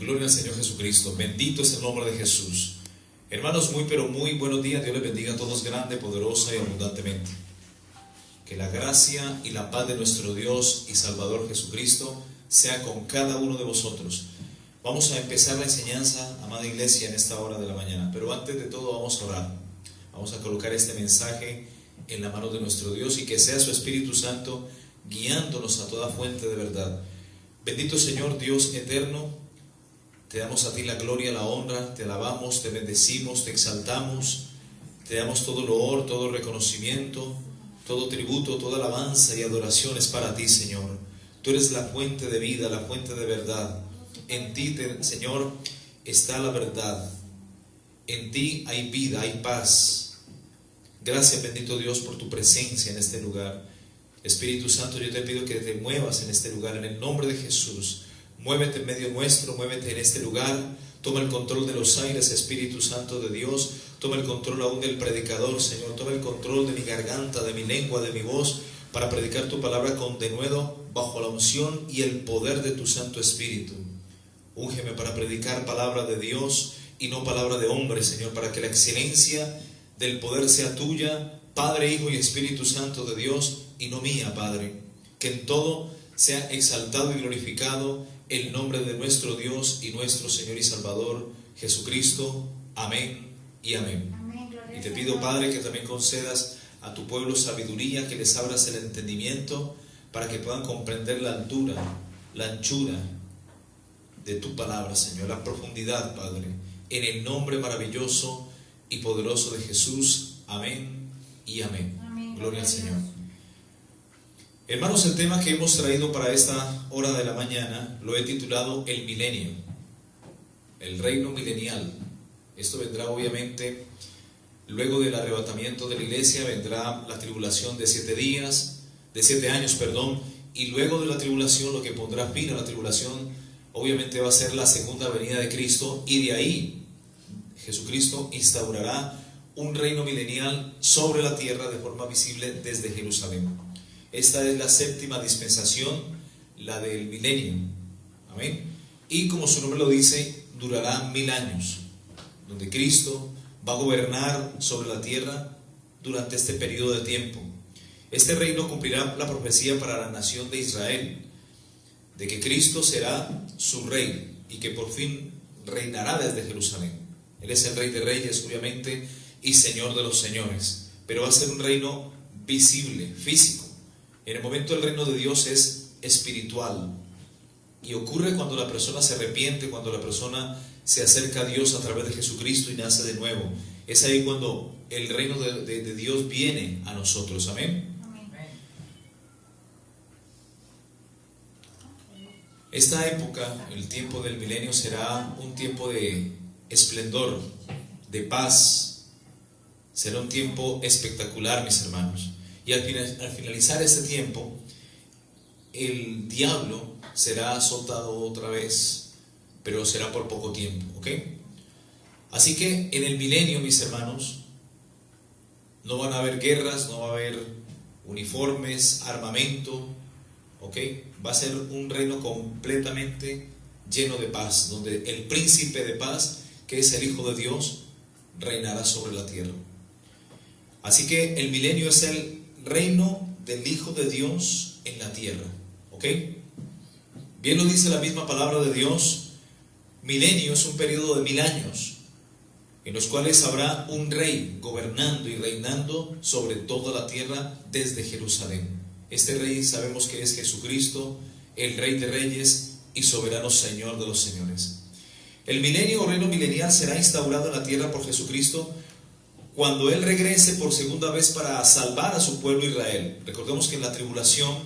Gloria al Señor Jesucristo. Bendito es el nombre de Jesús. Hermanos, muy pero muy buenos días. Dios les bendiga a todos grande, poderosa y abundantemente. Que la gracia y la paz de nuestro Dios y Salvador Jesucristo sea con cada uno de vosotros. Vamos a empezar la enseñanza, amada iglesia, en esta hora de la mañana. Pero antes de todo vamos a orar. Vamos a colocar este mensaje en la mano de nuestro Dios y que sea su Espíritu Santo guiándonos a toda fuente de verdad. Bendito Señor Dios eterno, te damos a ti la gloria, la honra, te alabamos, te bendecimos, te exaltamos, te damos todo loor, todo reconocimiento, todo tributo, toda alabanza y adoración es para ti, Señor. Tú eres la fuente de vida, la fuente de verdad. En ti, Señor, está la verdad. En ti hay vida, hay paz. Gracias, bendito Dios, por tu presencia en este lugar. Espíritu Santo, yo te pido que te muevas en este lugar, en el nombre de Jesús. Muévete en medio nuestro, muévete en este lugar. Toma el control de los aires, Espíritu Santo de Dios. Toma el control aún del predicador, Señor. Toma el control de mi garganta, de mi lengua, de mi voz, para predicar tu palabra con denuedo, bajo la unción y el poder de tu Santo Espíritu. Úngeme para predicar palabra de Dios y no palabra de hombre, Señor, para que la excelencia del poder sea tuya, Padre, Hijo y Espíritu Santo de Dios, y no mía, Padre. Que en todo sea exaltado y glorificado el nombre de nuestro Dios y nuestro Señor y Salvador Jesucristo. Amén y amén. Y te pido, Padre, que también concedas a tu pueblo sabiduría, que les abras el entendimiento para que puedan comprender la altura, la anchura de tu palabra, Señor, la profundidad, Padre, en el nombre maravilloso y poderoso de Jesús. Amén y amén. Gloria al Señor. Hermanos, el tema que hemos traído para esta hora de la mañana lo he titulado El Milenio, el reino milenial. Esto vendrá obviamente luego del arrebatamiento de la iglesia, vendrá la tribulación de 7 años, y luego de la tribulación, lo que pondrá fin a la tribulación, obviamente va a ser la segunda venida de Cristo, y de ahí Jesucristo instaurará un reino milenial sobre la tierra de forma visible desde Jerusalén. Esta es la séptima dispensación, la del milenio. Amén. Y como su nombre lo dice, durará 1000 años, donde Cristo va a gobernar sobre la tierra durante este periodo de tiempo. Este reino cumplirá la profecía para la nación de Israel, de que Cristo será su rey y que por fin reinará desde Jerusalén. Él es el Rey de Reyes, obviamente, y Señor de los señores, pero va a ser un reino visible, físico. En el momento el reino de Dios es espiritual y ocurre cuando la persona se arrepiente, cuando la persona se acerca a Dios a través de Jesucristo y nace de nuevo. Es ahí cuando el reino de Dios viene a nosotros. Amén. Esta época, el tiempo del milenio, será un tiempo de esplendor, de paz. Será un tiempo espectacular, mis hermanos. Y al finalizar este tiempo, el diablo será soltado otra vez, pero será por poco tiempo, ¿ok? Así que en el milenio, mis hermanos, no van a haber guerras, no va a haber uniformes, armamento, ¿ok? Va a ser un reino completamente lleno de paz, donde el príncipe de paz, que es el Hijo de Dios, reinará sobre la tierra. Así que el milenio es el reino del Hijo de Dios en la tierra, ¿ok? Bien lo dice la misma palabra de Dios. Milenio es un periodo de 1000 años, en los cuales habrá un rey gobernando y reinando sobre toda la tierra desde Jerusalén. Este rey sabemos que es Jesucristo, el Rey de Reyes y soberano Señor de los señores. El milenio o reino milenial será instaurado en la tierra por Jesucristo cuando Él regrese por segunda vez para salvar a su pueblo Israel. Recordemos que en la tribulación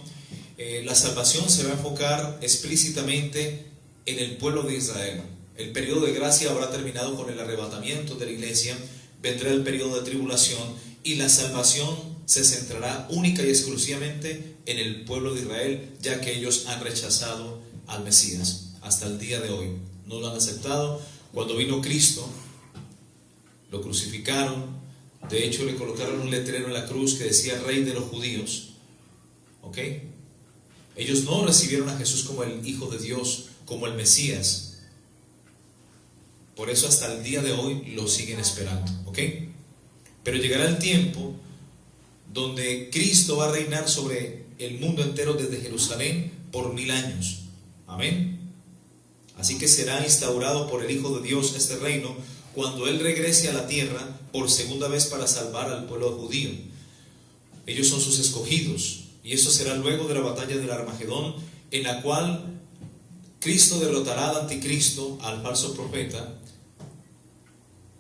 la salvación se va a enfocar explícitamente en el pueblo de Israel. El periodo de gracia habrá terminado con el arrebatamiento de la iglesia, vendrá el periodo de tribulación y la salvación se centrará única y exclusivamente en el pueblo de Israel, ya que ellos han rechazado al Mesías. Hasta el día de hoy no lo han aceptado. Cuando vino Cristo, lo crucificaron. De hecho, le colocaron un letrero en la cruz que decía Rey de los Judíos. ¿Ok? Ellos no recibieron a Jesús como el Hijo de Dios, como el Mesías. Por eso hasta el día de hoy lo siguen esperando, ¿ok? Pero llegará el tiempo donde Cristo va a reinar sobre el mundo entero desde Jerusalén por 1000 años. Amén. Así que será instaurado por el Hijo de Dios este reino cuando Él regrese a la tierra por segunda vez para salvar al pueblo judío. Ellos son sus escogidos, y eso será luego de la batalla del Armagedón, en la cual Cristo derrotará al anticristo, al falso profeta,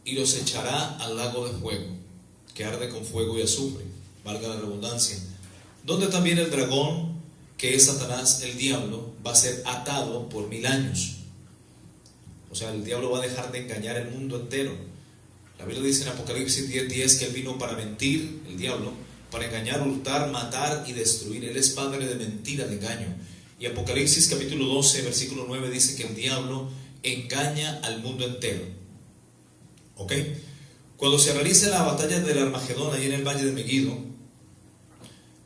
y los echará al lago de fuego, que arde con fuego y azufre, valga la redundancia, donde también el dragón, que es Satanás, el diablo, va a ser atado por 1000 años. O sea, el diablo va a dejar de engañar el mundo entero. La Biblia dice en Apocalipsis 10:10 que él vino para mentir, el diablo, para engañar, hurtar, matar y destruir. Él es padre de mentira, de engaño. Y Apocalipsis capítulo 12, versículo 9 dice que el diablo engaña al mundo entero. ¿Ok? Cuando se realice la batalla del Armagedón allí en el valle de Megiddo,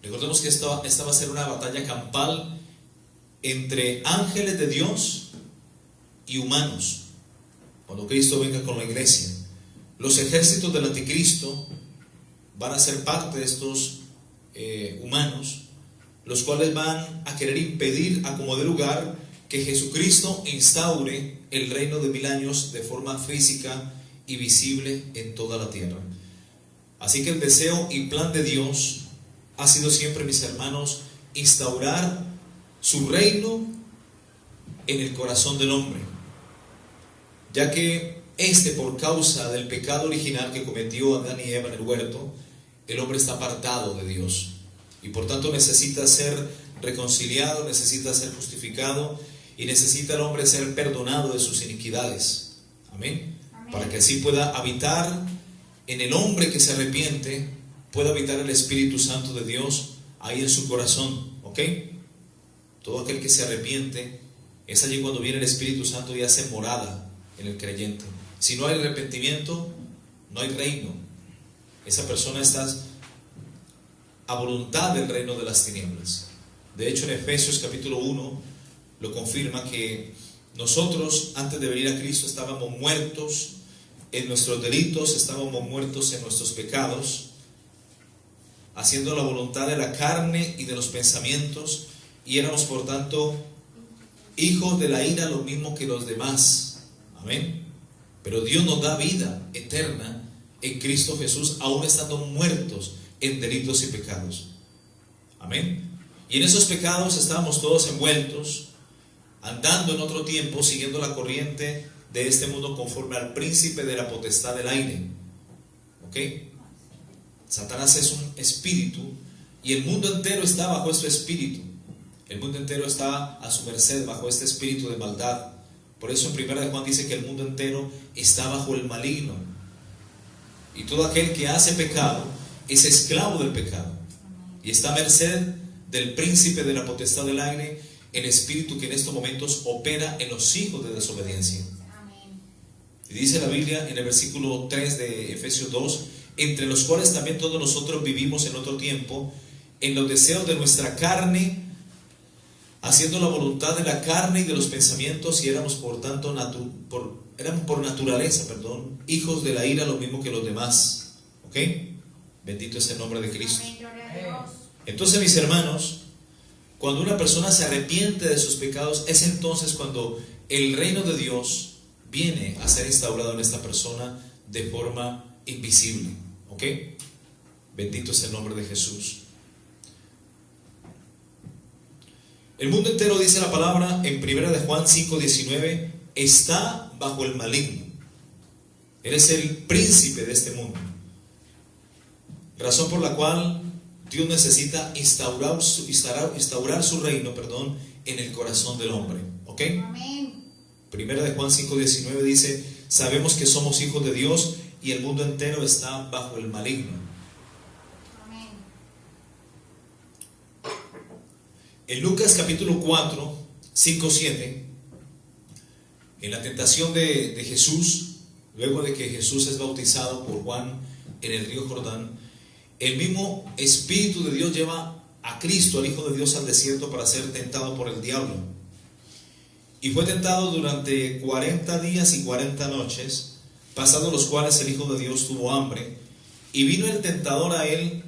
recordemos que esta va a ser una batalla campal entre ángeles de Dios y humanos. Cuando Cristo venga con la iglesia, los ejércitos del anticristo van a ser parte de estos humanos, los cuales van a querer impedir a como de lugar que Jesucristo instaure el reino de 1000 años de forma física y visible en toda la tierra. Así que el deseo y plan de Dios ha sido siempre, mis hermanos, instaurar su reino en el corazón del hombre, ya que por causa del pecado original que cometió Adán y Eva en el huerto, el hombre está apartado de Dios y por tanto necesita ser reconciliado, necesita ser justificado y necesita el hombre ser perdonado de sus iniquidades. Amén. Para que así pueda habitar en el hombre que se arrepiente, pueda habitar el Espíritu Santo de Dios ahí en su corazón. ¿Ok? Todo aquel que se arrepiente, es allí cuando viene el Espíritu Santo y hace morada en el creyente. Si no hay arrepentimiento, no hay reino. Esa persona está a voluntad del reino de las tinieblas. De hecho, en Efesios capítulo 1 lo confirma que nosotros antes de venir a Cristo estábamos muertos en nuestros delitos, estábamos muertos en nuestros pecados, haciendo la voluntad de la carne y de los pensamientos, y éramos por tanto hijos de la ira, lo mismo que los demás. Amén. Pero Dios nos da vida eterna en Cristo Jesús, aún estando muertos en delitos y pecados. Amén. Y en esos pecados estábamos todos envueltos, andando en otro tiempo, siguiendo la corriente de este mundo conforme al príncipe de la potestad del aire. ¿Ok? Satanás es un espíritu y el mundo entero está bajo este espíritu. El mundo entero está a su merced bajo este espíritu de maldad. Por eso en 1 Juan dice que el mundo entero está bajo el maligno. Y todo aquel que hace pecado es esclavo del pecado y está a merced del príncipe de la potestad del aire, el espíritu que en estos momentos opera en los hijos de desobediencia. Y dice la Biblia en el versículo 3 de Efesios 2, entre los cuales también todos nosotros vivimos en otro tiempo, en los deseos de nuestra carne, haciendo la voluntad de la carne y de los pensamientos, y éramos por tanto éramos por naturaleza, hijos de la ira, lo mismo que los demás. ¿Ok? Bendito es el nombre de Cristo. Entonces, mis hermanos, cuando una persona se arrepiente de sus pecados, es entonces cuando el reino de Dios viene a ser instaurado en esta persona de forma invisible. ¿Ok? Bendito es el nombre de Jesús. El mundo entero, dice la palabra en 1 de Juan 5:19, está bajo el maligno. Él es el príncipe de este mundo. Razón por la cual Dios necesita instaurar su reino, en el corazón del hombre. ¿Ok? Amén. 1 de Juan 5:19 dice, sabemos que somos hijos de Dios y el mundo entero está bajo el maligno. Amén. En Lucas capítulo 4, 5, 7, en la tentación de Jesús, luego de que Jesús es bautizado por Juan en el río Jordán, el mismo Espíritu de Dios lleva a Cristo, al Hijo de Dios, al desierto para ser tentado por el diablo. y fue tentado durante 40 días y 40 noches, pasados los cuales el Hijo de Dios tuvo hambre. Y vino el tentador a él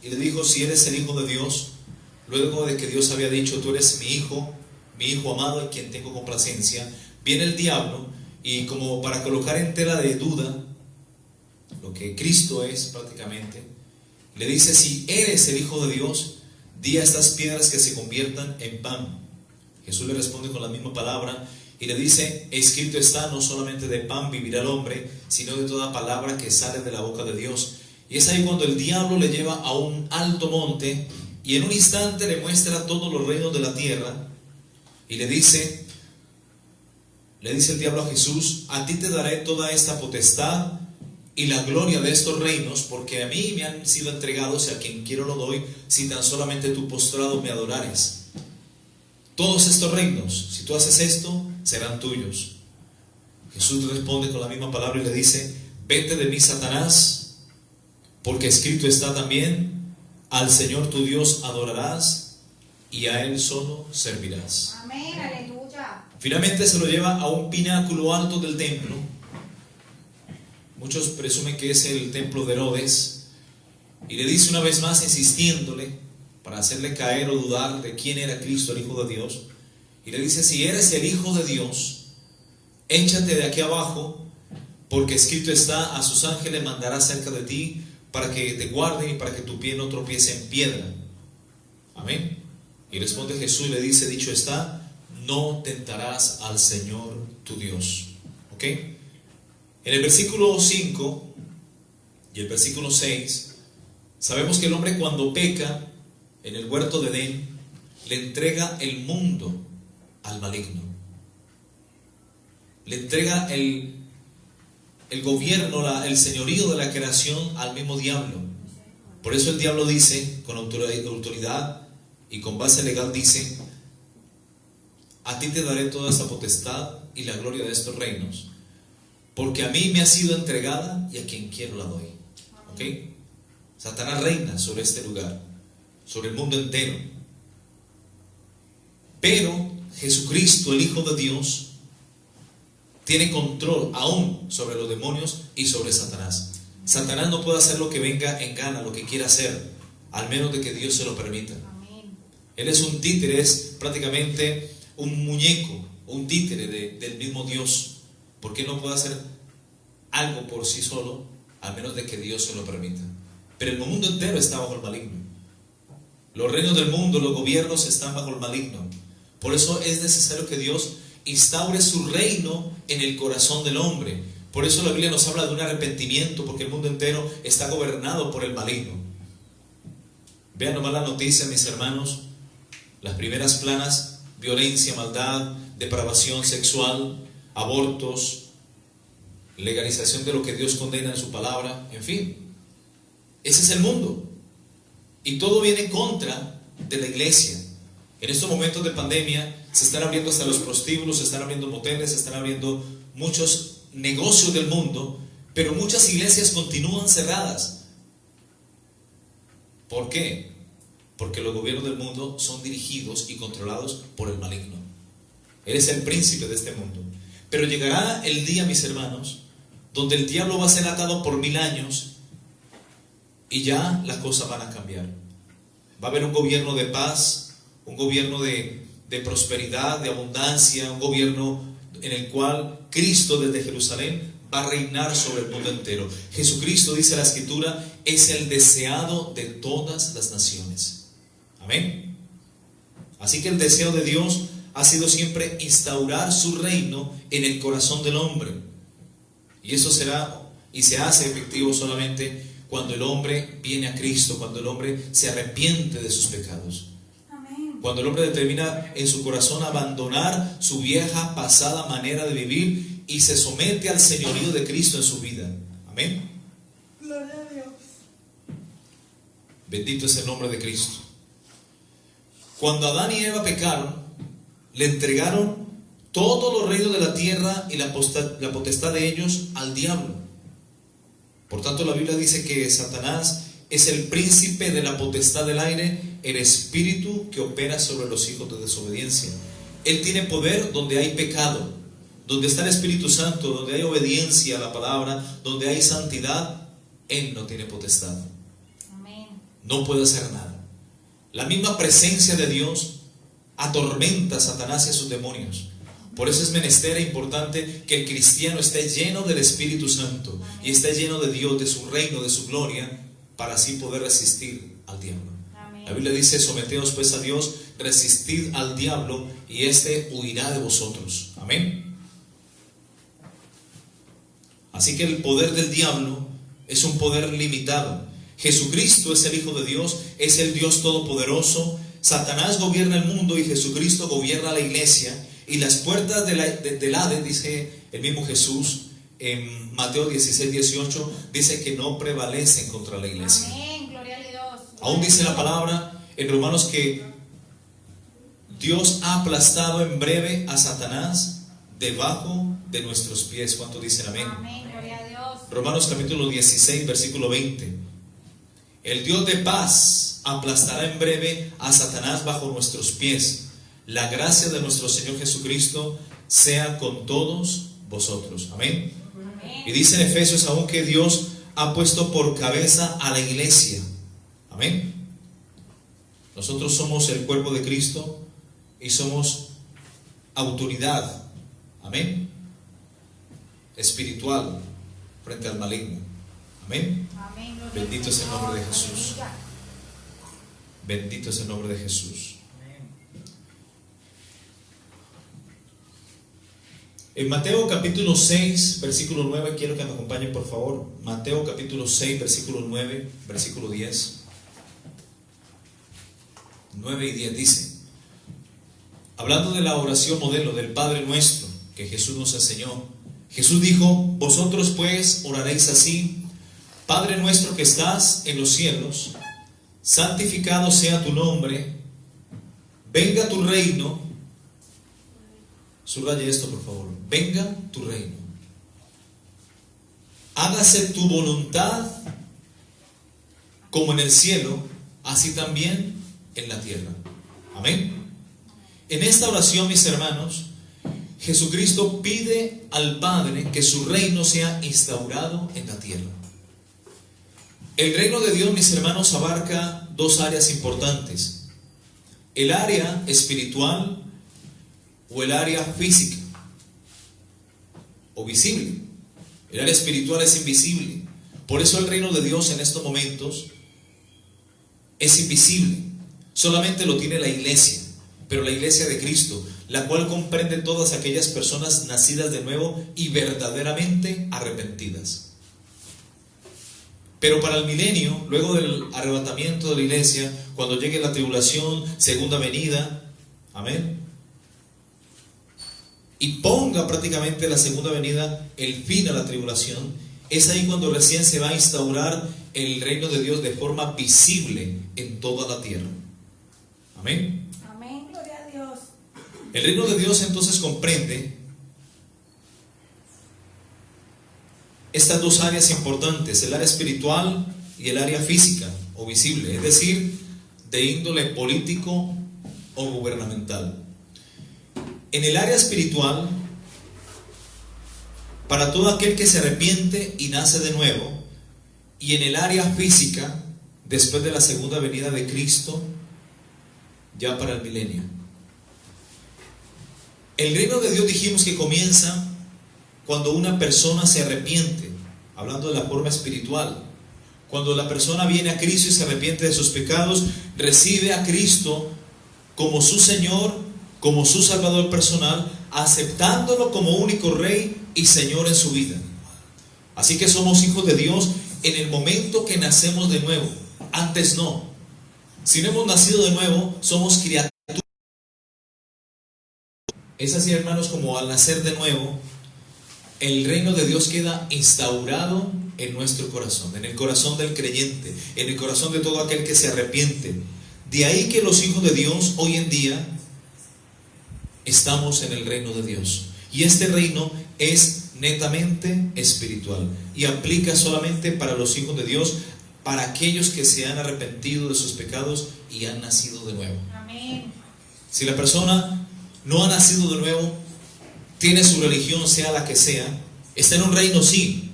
y le dijo: si eres el Hijo de Dios, luego de que Dios había dicho: tú eres mi hijo amado en quien tengo complacencia, viene el diablo y, como para colocar en tela de duda lo que Cristo es prácticamente, le dice: si eres el Hijo de Dios, di a estas piedras que se conviertan en pan. Jesús le responde con la misma palabra y le dice: escrito está, no solamente de pan vivirá el hombre, sino de toda palabra que sale de la boca de Dios. Y es ahí cuando el diablo le lleva a un alto monte y en un instante le muestra todos los reinos de la tierra y le dice el diablo a Jesús: a ti te daré toda esta potestad y la gloria de estos reinos, porque a mí me han sido entregados y a quien quiero lo doy, si tan solamente tú postrado me adorares. Todos estos reinos, si tú haces esto, serán tuyos. Jesús le responde con la misma palabra y le dice: vete de mí, Satanás, porque escrito está también: al Señor tu Dios adorarás y a Él solo servirás. Amén, aleluya. Finalmente se lo lleva a un pináculo alto del templo. Muchos presumen que es el templo de Herodes, y le dice una vez más, insistiéndole para hacerle caer o dudar de quién era Cristo, el Hijo de Dios, y le dice: si eres el Hijo de Dios, échate de aquí abajo, porque escrito está: a sus ángeles mandará cerca de ti para que te guarden y para que tu pie no tropiece en piedra. Amén. Y responde Jesús y le dice: dicho está, no tentarás al Señor tu Dios. ¿Ok? En el versículo 5 y el versículo 6 sabemos que el hombre, cuando peca en el huerto de Edén, le entrega el mundo al maligno. Le entrega el gobierno, el señorío de la creación al mismo diablo. Por eso el diablo dice, con autoridad y con base legal, dice: a ti te daré toda esta potestad y la gloria de estos reinos, porque a mí me ha sido entregada y a quien quiero la doy. ¿Ok? Satanás reina sobre este lugar, sobre el mundo entero. Pero Jesucristo, el Hijo de Dios, tiene control aún sobre los demonios y sobre Satanás. Satanás no puede hacer lo que venga en gana, lo que quiera hacer, al menos de que Dios se lo permita. Amén. Él es un títere, es prácticamente un muñeco, un títere del mismo Dios, porque no puede hacer algo por sí solo, al menos de que Dios se lo permita. Pero el mundo entero está bajo el maligno. Los reinos del mundo, los gobiernos están bajo el maligno. Por eso es necesario que Dios instaure su reino en el corazón del hombre. Por eso la Biblia nos habla de un arrepentimiento, porque el mundo entero está gobernado por el maligno. Vean nomás la noticia, mis hermanos. Las primeras planas: violencia, maldad, depravación sexual, abortos, legalización de lo que Dios condena en su palabra, en fin. Ese es el mundo. Y todo viene en contra de la iglesia. En estos momentos de pandemia se están abriendo hasta los prostíbulos, se están abriendo moteles, se están abriendo muchos negocios del mundo, pero muchas iglesias continúan cerradas. ¿Por qué? Porque los gobiernos del mundo son dirigidos y controlados por el maligno. Él es el príncipe de este mundo. Pero llegará el día, mis hermanos, donde el diablo va a ser atado por 1000 años y ya las cosas van a cambiar. Va a haber un gobierno de paz, un gobierno de prosperidad, de abundancia, un gobierno en el cual Cristo desde Jerusalén va a reinar sobre el mundo entero. Jesucristo, dice la Escritura, es el deseado de todas las naciones. Amén. Así que el deseo de Dios ha sido siempre instaurar su reino en el corazón del hombre. Y eso será y se hace efectivo solamente cuando el hombre viene a Cristo, cuando el hombre se arrepiente de sus pecados. Amén. Cuando el hombre determina en su corazón abandonar su vieja pasada manera de vivir y se somete al señorío de Cristo en su vida. Amén. Gloria a Dios. Bendito es el nombre de Cristo. Cuando Adán y Eva pecaron, le entregaron todos los reinos de la tierra y la potestad de ellos al diablo. Por tanto, la Biblia dice que Satanás es el príncipe de la potestad del aire, el espíritu que opera sobre los hijos de desobediencia. Él tiene poder donde hay pecado, donde está el Espíritu Santo, donde hay obediencia a la palabra, donde hay santidad. Él no tiene potestad. Amén. No puede hacer nada. La misma presencia de Dios atormenta a Satanás y a sus demonios. Por eso es menester e importante que el cristiano esté lleno del Espíritu Santo y esté lleno de Dios, de su reino, de su gloria, para así poder resistir al diablo. Amén. La Biblia dice: someteos pues a Dios, resistid al diablo y éste huirá de vosotros. Amén. Así que el poder del diablo es un poder limitado. Jesucristo es el Hijo de Dios, es el Dios Todopoderoso. Satanás gobierna el mundo y Jesucristo gobierna la iglesia. Y las puertas del Hades, dice el mismo Jesús en Mateo 16, 18, dice que no prevalecen contra la iglesia. Amén. Gloria a Dios. Aún dice la palabra en Romanos que Dios ha aplastado en breve a Satanás debajo de nuestros pies. ¿Cuántos dicen amén? Amén. Gloria a Dios. Romanos capítulo 16, versículo 20. El Dios de paz aplastará en breve a Satanás bajo nuestros pies. La gracia de nuestro Señor Jesucristo sea con todos vosotros. Amén. Amén. Y dice en Efesios aún que Dios ha puesto por cabeza a la iglesia. Amén. Nosotros somos el cuerpo de Cristo y somos autoridad. Amén. Espiritual frente al maligno. Amén. Amén. Gloria a Bendito es el nombre de Dios. Jesús. Aleluya. Bendito es el nombre de Jesús. En Mateo capítulo 6, versículo 9, quiero que me acompañen por favor. Mateo capítulo 6, versículo 9, versículo 10. 9 y 10 dice, hablando de la oración modelo del Padre Nuestro que Jesús nos enseñó, Jesús dijo: vosotros pues oraréis así: Padre nuestro que estás en los cielos, santificado sea tu nombre, venga tu reino. Subraye esto por favor: venga tu reino, hágase tu voluntad como en el cielo, así también en la tierra. Amén. En esta oración, mis hermanos, Jesucristo pide al Padre que su reino sea instaurado en la tierra. El reino de Dios, mis hermanos, abarca dos áreas importantes: el área espiritual o el área física o visible. El área espiritual es invisible. Por eso el reino de Dios en estos momentos es invisible. Solamente lo tiene la iglesia, pero la iglesia de Cristo, la cual comprende todas aquellas personas nacidas de nuevo y verdaderamente arrepentidas. Pero para el milenio, luego del arrebatamiento de la iglesia, cuando llegue la tribulación, segunda venida, amén, y ponga prácticamente la segunda venida el fin a la tribulación, es ahí cuando recién se va a instaurar el reino de Dios de forma visible en toda la tierra. Amén. Amén. Gloria a Dios. El reino de Dios entonces comprende estas dos áreas importantes: el área espiritual y el área física o visible, es decir, de índole político o gubernamental. En el área espiritual, para todo aquel que se arrepiente y nace de nuevo, y en el área física, después de la segunda venida de Cristo, ya para el milenio. El reino de Dios, dijimos que comienza cuando una persona se arrepiente, hablando de la forma espiritual. Cuando la persona viene a Cristo y se arrepiente de sus pecados, recibe a Cristo como su Señor, como su Salvador personal, aceptándolo como único Rey y Señor en su vida. Así que somos hijos de Dios en el momento que nacemos de nuevo. Antes no. Si no hemos nacido de nuevo, somos criaturas. Es así, hermanos, como al nacer de nuevo, el reino de Dios queda instaurado en nuestro corazón, en el corazón del creyente, en el corazón de todo aquel que se arrepiente. De ahí que los hijos de Dios hoy en día estamos en el reino de Dios. Y este reino es netamente espiritual y aplica solamente para los hijos de Dios, para aquellos que se han arrepentido de sus pecados y han nacido de nuevo. Amén. Si la persona no ha nacido de nuevo, tiene su religión, sea la que sea, está en un reino, sí,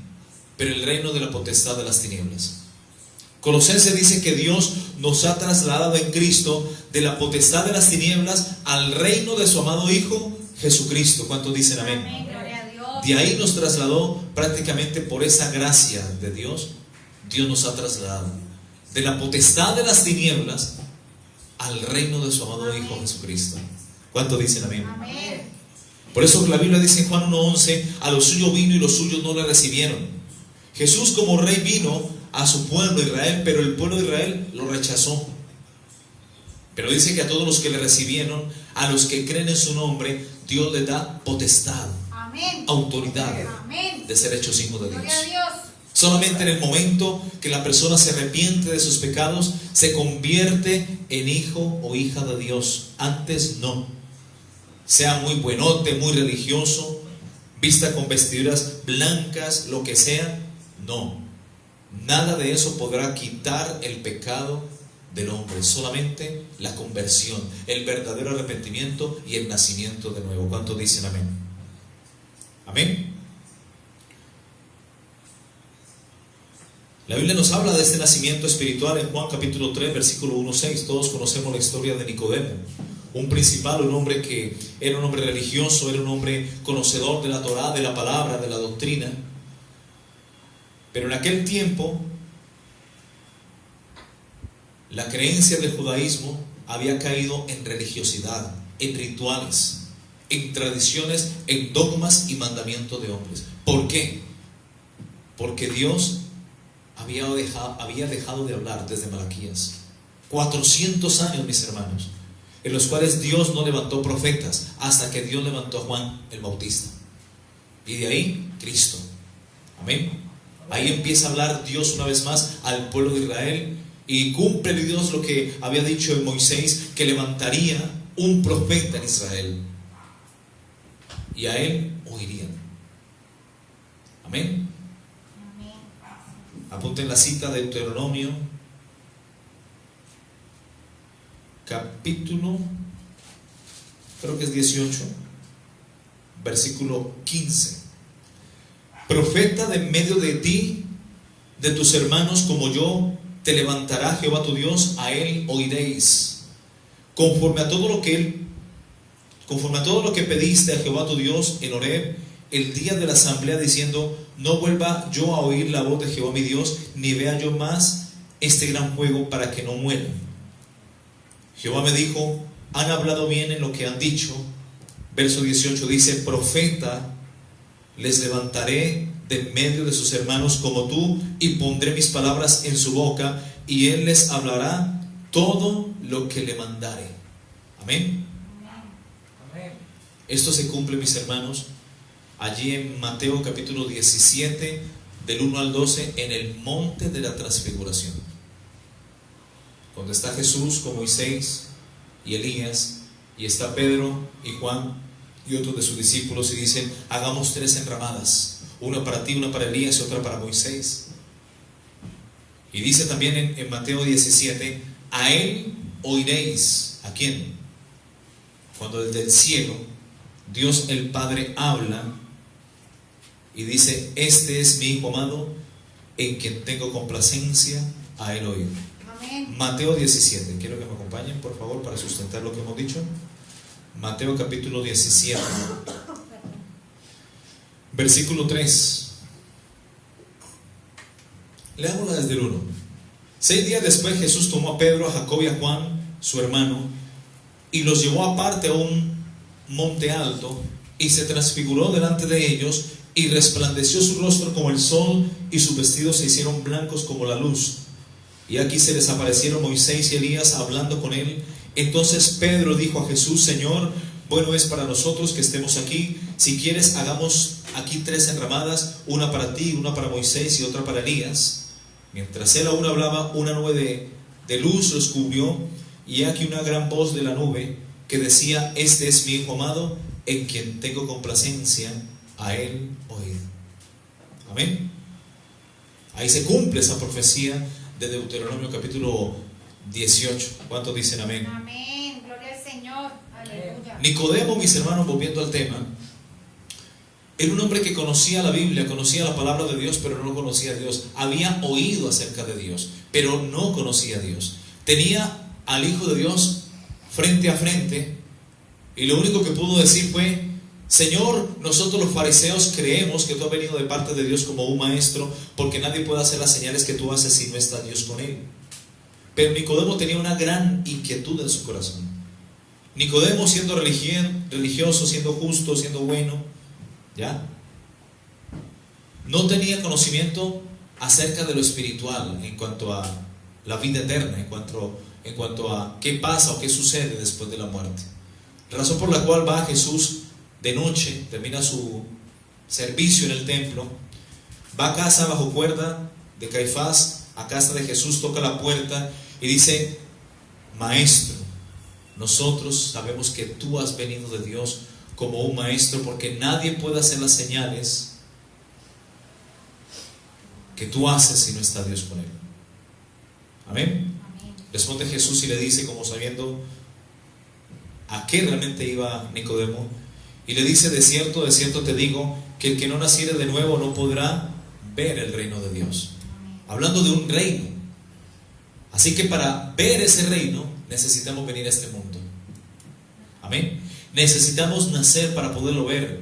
pero el reino de la potestad de las tinieblas. Colosenses dice que Dios nos ha trasladado en Cristo de la potestad de las tinieblas al reino de su amado Hijo Jesucristo. ¿Cuántos dicen amén? Amén, gloria a Dios. De ahí nos trasladó prácticamente por esa gracia de Dios. Dios nos ha trasladado de la potestad de las tinieblas al reino de su amado Hijo Jesucristo. ¿Cuántos dicen amén? Amén. Por eso la Biblia dice en Juan 1:11, a los suyos vino y los suyos no le recibieron. Jesús como rey vino a su pueblo Israel, pero el pueblo de Israel lo rechazó. Pero dice que a todos los que le recibieron, a los que creen en su nombre, Dios les da potestad, Amén. autoridad Amén. de ser hechos hijos de Dios. Gloria a Dios. Solamente en el momento que la persona se arrepiente de sus pecados, se convierte en hijo o hija de Dios. Antes no. Sea muy buenote, muy religioso, vista con vestiduras blancas, lo que sea, no. Nada de eso podrá quitar el pecado del hombre. Solamente la conversión, el verdadero arrepentimiento y el nacimiento de nuevo. ¿Cuántos dicen amén? Amén. La Biblia nos habla de este nacimiento espiritual en Juan capítulo 3, versículo 1-6. Todos conocemos la historia de Nicodemo, un principal, un hombre que era un hombre religioso, era un hombre conocedor de la Torá, de la palabra, de la doctrina. Pero en aquel tiempo, la creencia del judaísmo había caído en religiosidad, en rituales, en tradiciones, en dogmas y mandamientos de hombres. ¿Por qué? Porque Dios había dejado de hablar desde Malaquías. 400 años, mis hermanos, en los cuales Dios no levantó profetas hasta que Dios levantó a Juan el Bautista. Y de ahí, Cristo. Amén. Ahí empieza a hablar Dios una vez más al pueblo de Israel y cumple Dios lo que había dicho en Moisés, que levantaría un profeta en Israel y a él oirían. Amén. Apunten la cita de Deuteronomio capítulo, creo que es 18, versículo 15. Profeta de en medio de ti, de tus hermanos como yo, te levantará Jehová tu Dios, a él oiréis. Conforme a todo lo que pediste a Jehová tu Dios en Horeb, el día de la asamblea, diciendo: no vuelva yo a oír la voz de Jehová mi Dios, ni vea yo más este gran fuego, para que no muera. Jehová me dijo: han hablado bien en lo que han dicho. Verso 18 dice: profeta les levantaré de medio de sus hermanos como tú, y pondré mis palabras en su boca, y él les hablará todo lo que le mandare. Amén. Esto se cumple, mis hermanos, allí en Mateo capítulo 17, del 1 al 12, en el monte de la transfiguración, donde está Jesús con Moisés y Elías, y está Pedro y Juan y otros de sus discípulos, y dicen: hagamos 3 enramadas, una para ti, una para Elías y otra para Moisés. Y dice también en Mateo 17: a él oiréis. ¿A quién? Cuando desde el cielo Dios el Padre habla y dice: este es mi Hijo amado, en quien tengo complacencia, a él oír. Amén. Mateo 17, quiero que me acompañen por favor para sustentar lo que hemos dicho. Mateo capítulo 17, versículo 3. Leámosla desde el 1. 6 días después Jesús tomó a Pedro, a Jacob y a Juan, su hermano, y los llevó aparte a un monte alto, y se transfiguró delante de ellos, y resplandeció su rostro como el sol, y sus vestidos se hicieron blancos como la luz. Y aquí se les aparecieron Moisés y Elías hablando con él. Entonces Pedro dijo a Jesús: Señor, bueno es para nosotros que estemos aquí. Si quieres, hagamos aquí 3 enramadas, una para ti, una para Moisés y otra para Elías. Mientras él aún hablaba, una nube de luz los cubrió, y aquí una gran voz de la nube que decía: este es mi Hijo amado, en quien tengo complacencia, a él oíd. Amén. Ahí se cumple esa profecía de Deuteronomio capítulo 18. ¿Cuántos dicen amén? Amén. Gloria al Señor. Aleluya. Nicodemo, mis hermanos, volviendo al tema, era un hombre que conocía la Biblia, conocía la palabra de Dios, pero no conocía a Dios. Había oído acerca de Dios, pero no conocía a Dios. Tenía al Hijo de Dios frente a frente, y lo único que pudo decir fue: Señor, nosotros los fariseos creemos que tú has venido de parte de Dios como un maestro, porque nadie puede hacer las señales que tú haces si no está Dios con él. Pero Nicodemo tenía una gran inquietud en su corazón. Nicodemo, siendo religioso, siendo justo, siendo bueno, ¿ya? No tenía conocimiento acerca de lo espiritual en cuanto a la vida eterna, en cuanto a qué pasa o qué sucede después de la muerte. La razón por la cual va Jesús de noche, termina su servicio en el templo, va a casa bajo cuerda de Caifás, a casa de Jesús, toca la puerta y dice: Maestro, nosotros sabemos que tú has venido de Dios como un maestro, porque nadie puede hacer las señales que tú haces si no está Dios con él. Amén. Responde Jesús y le dice, como sabiendo a qué realmente iba Nicodemo, y le dice: de cierto te digo, que el que no naciere de nuevo no podrá ver el reino de Dios. Hablando de un reino. Así que para ver ese reino necesitamos venir a este mundo. Amén. Necesitamos nacer para poderlo ver,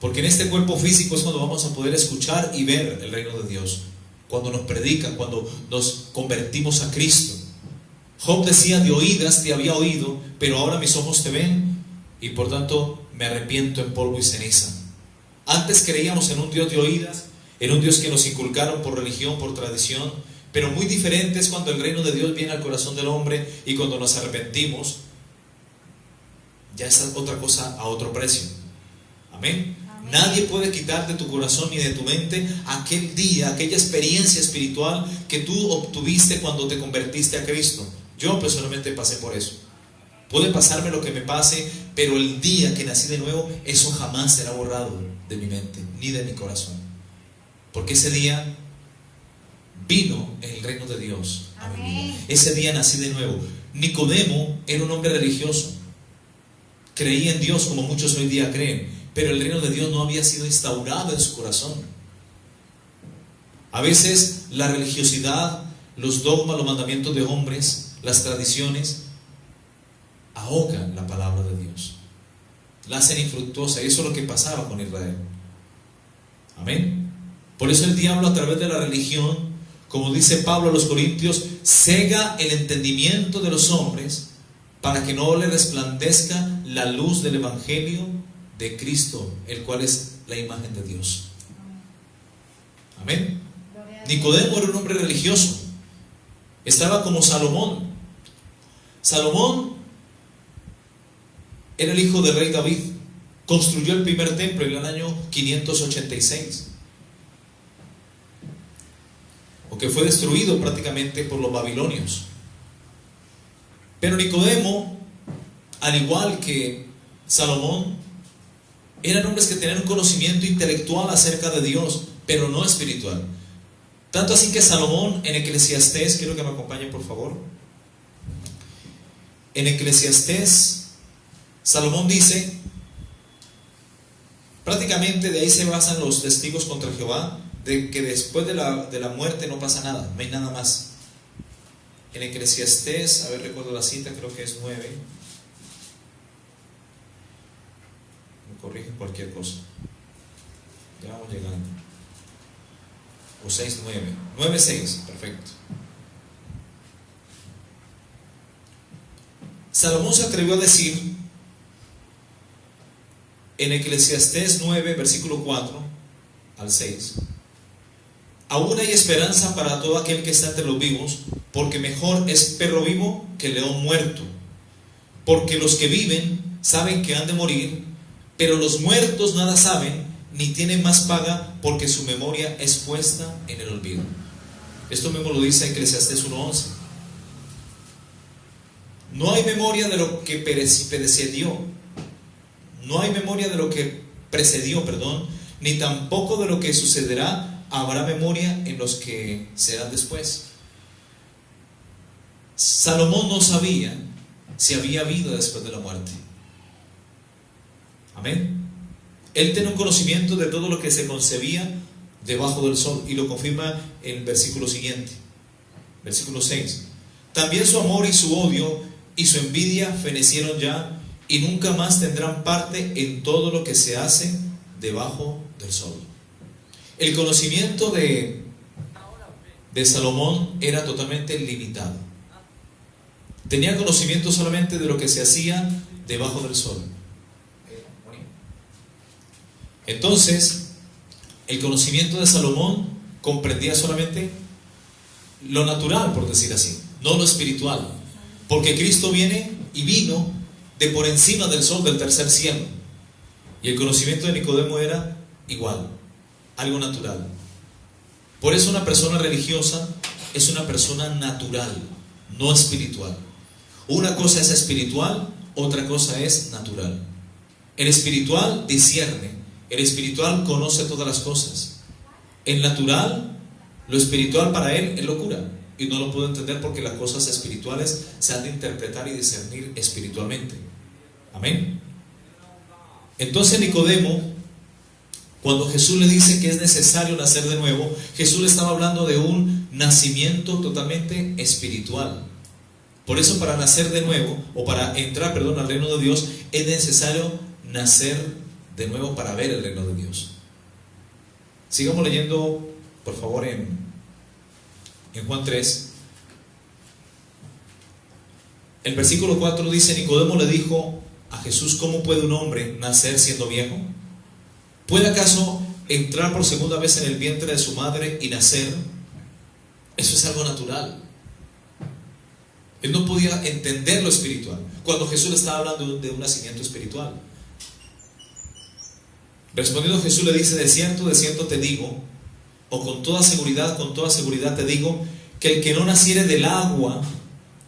porque en este cuerpo físico es cuando vamos a poder escuchar y ver el reino de Dios, cuando nos predican, cuando nos convertimos a Cristo. Job decía: de oídas te había oído, pero ahora mis ojos te ven, y por tanto me arrepiento en polvo y ceniza. Antes creíamos en un Dios de oídas, en un Dios que nos inculcaron por religión, por tradición, pero muy diferente es cuando el reino de Dios viene al corazón del hombre, y cuando nos arrepentimos, ya es otra cosa a otro precio. Amén. Nadie puede quitar de tu corazón ni de tu mente aquel día, aquella experiencia espiritual que tú obtuviste cuando te convertiste a Cristo. Yo personalmente pasé por eso. Puede pasarme lo que me pase, pero el día que nací de nuevo, eso jamás será borrado de mi mente, ni de mi corazón. Porque ese día vino el reino de Dios a mi vida. Ese día nací de nuevo. Nicodemo era un hombre religioso. Creía en Dios como muchos hoy día creen, pero el reino de Dios no había sido instaurado en su corazón. A veces la religiosidad, los dogmas, los mandamientos de hombres, las tradiciones, ahogan la palabra de Dios, la hacen infructuosa, y eso es lo que pasaba con Israel. Amén. Por eso el diablo, a través de la religión, como dice Pablo a los Corintios, cega el entendimiento de los hombres para que no le resplandezca la luz del Evangelio de Cristo, el cual es la imagen de Dios. Amén. Nicodemo era un hombre religioso. Estaba como Salomón. Salomón era el hijo del rey David. Construyó el primer templo en el año 586, que fue destruido prácticamente por los babilonios. Pero Nicodemo, al igual que Salomón, eran hombres que tenían un conocimiento intelectual acerca de Dios, pero no espiritual. Tanto así que Salomón, en Eclesiastés, quiero que me acompañen por favor. En Eclesiastés, Salomón dice, prácticamente de ahí se basan los testigos contra Jehová, de que después de la muerte no pasa nada, no hay nada más. En Eclesiastés, a ver, recuerdo la cita, creo que es 9. Me corrigen cualquier cosa. Ya vamos llegando. O 6:9. 9:6, perfecto. Salomón se atrevió a decir en Eclesiastés 9, versículo 4 al 6: aún hay esperanza para todo aquel que está entre los vivos, porque mejor es perro vivo que león muerto. Porque los que viven saben que han de morir, pero los muertos nada saben, ni tienen más paga, porque su memoria es puesta en el olvido. Esto mismo lo dice Eclesiastés 1:11. No hay memoria de lo que precedió. No hay memoria de lo que precedió, ni tampoco de lo que sucederá habrá memoria en los que serán después. Salomón no sabía si había vida después de la muerte. Amén. Él tiene un conocimiento de todo lo que se concebía debajo del sol, y lo confirma en el versículo siguiente, versículo 6. También su amor y su odio y su envidia fenecieron ya, y nunca más tendrán parte en todo lo que se hace debajo del sol. El conocimiento de Salomón era totalmente limitado. Tenía conocimiento solamente de lo que se hacía debajo del sol. Entonces, el conocimiento de Salomón comprendía solamente lo natural, por decir así, no lo espiritual. Porque Cristo viene y vino de por encima del sol del tercer cielo. Y el conocimiento de Nicodemo era igual, algo natural. Por eso una persona religiosa es una persona natural, no espiritual. Una cosa es espiritual, otra cosa es natural. El espiritual discierne, el espiritual conoce todas las cosas. El natural, lo espiritual para él es locura, y no lo puedo entender porque las cosas espirituales se han de interpretar y discernir espiritualmente. Amén. Entonces Nicodemo, cuando Jesús le dice que es necesario nacer de nuevo, Jesús le estaba hablando de un nacimiento totalmente espiritual. Por eso, para nacer de nuevo, o para entrar, al reino de Dios, es necesario nacer de nuevo para ver el reino de Dios. Sigamos leyendo, por favor, en Juan 3. El versículo 4 dice: Nicodemo le dijo a Jesús: ¿cómo puede un hombre nacer siendo viejo? ¿Puede acaso entrar por segunda vez en el vientre de su madre y nacer? Eso es algo natural. Él no podía entender lo espiritual cuando Jesús le estaba hablando de un nacimiento espiritual. Respondiendo Jesús le dice: de cierto te digo, o con toda seguridad te digo, que el que no naciere del agua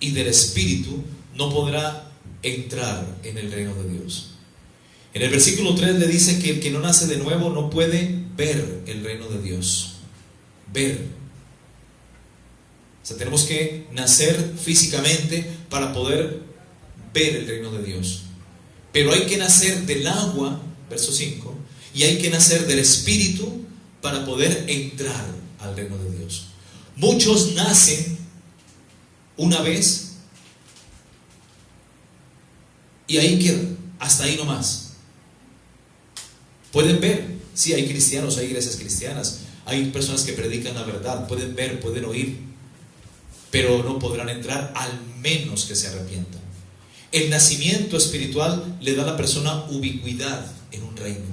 y del espíritu no podrá entrar en el reino de Dios. En el versículo 3 le dice que el que no nace de nuevo no puede ver el reino de Dios. Ver. O sea, tenemos que nacer físicamente para poder ver el reino de Dios. Pero hay que nacer del agua, verso 5, y hay que nacer del espíritu para poder entrar al reino de Dios. Muchos nacen una vez y ahí quedan, hasta ahí nomás. Pueden ver, sí, hay cristianos, hay iglesias cristianas, hay personas que predican la verdad, pueden ver, pueden oír, pero no podrán entrar al menos que se arrepientan. El nacimiento espiritual le da a la persona ubicuidad en un reino.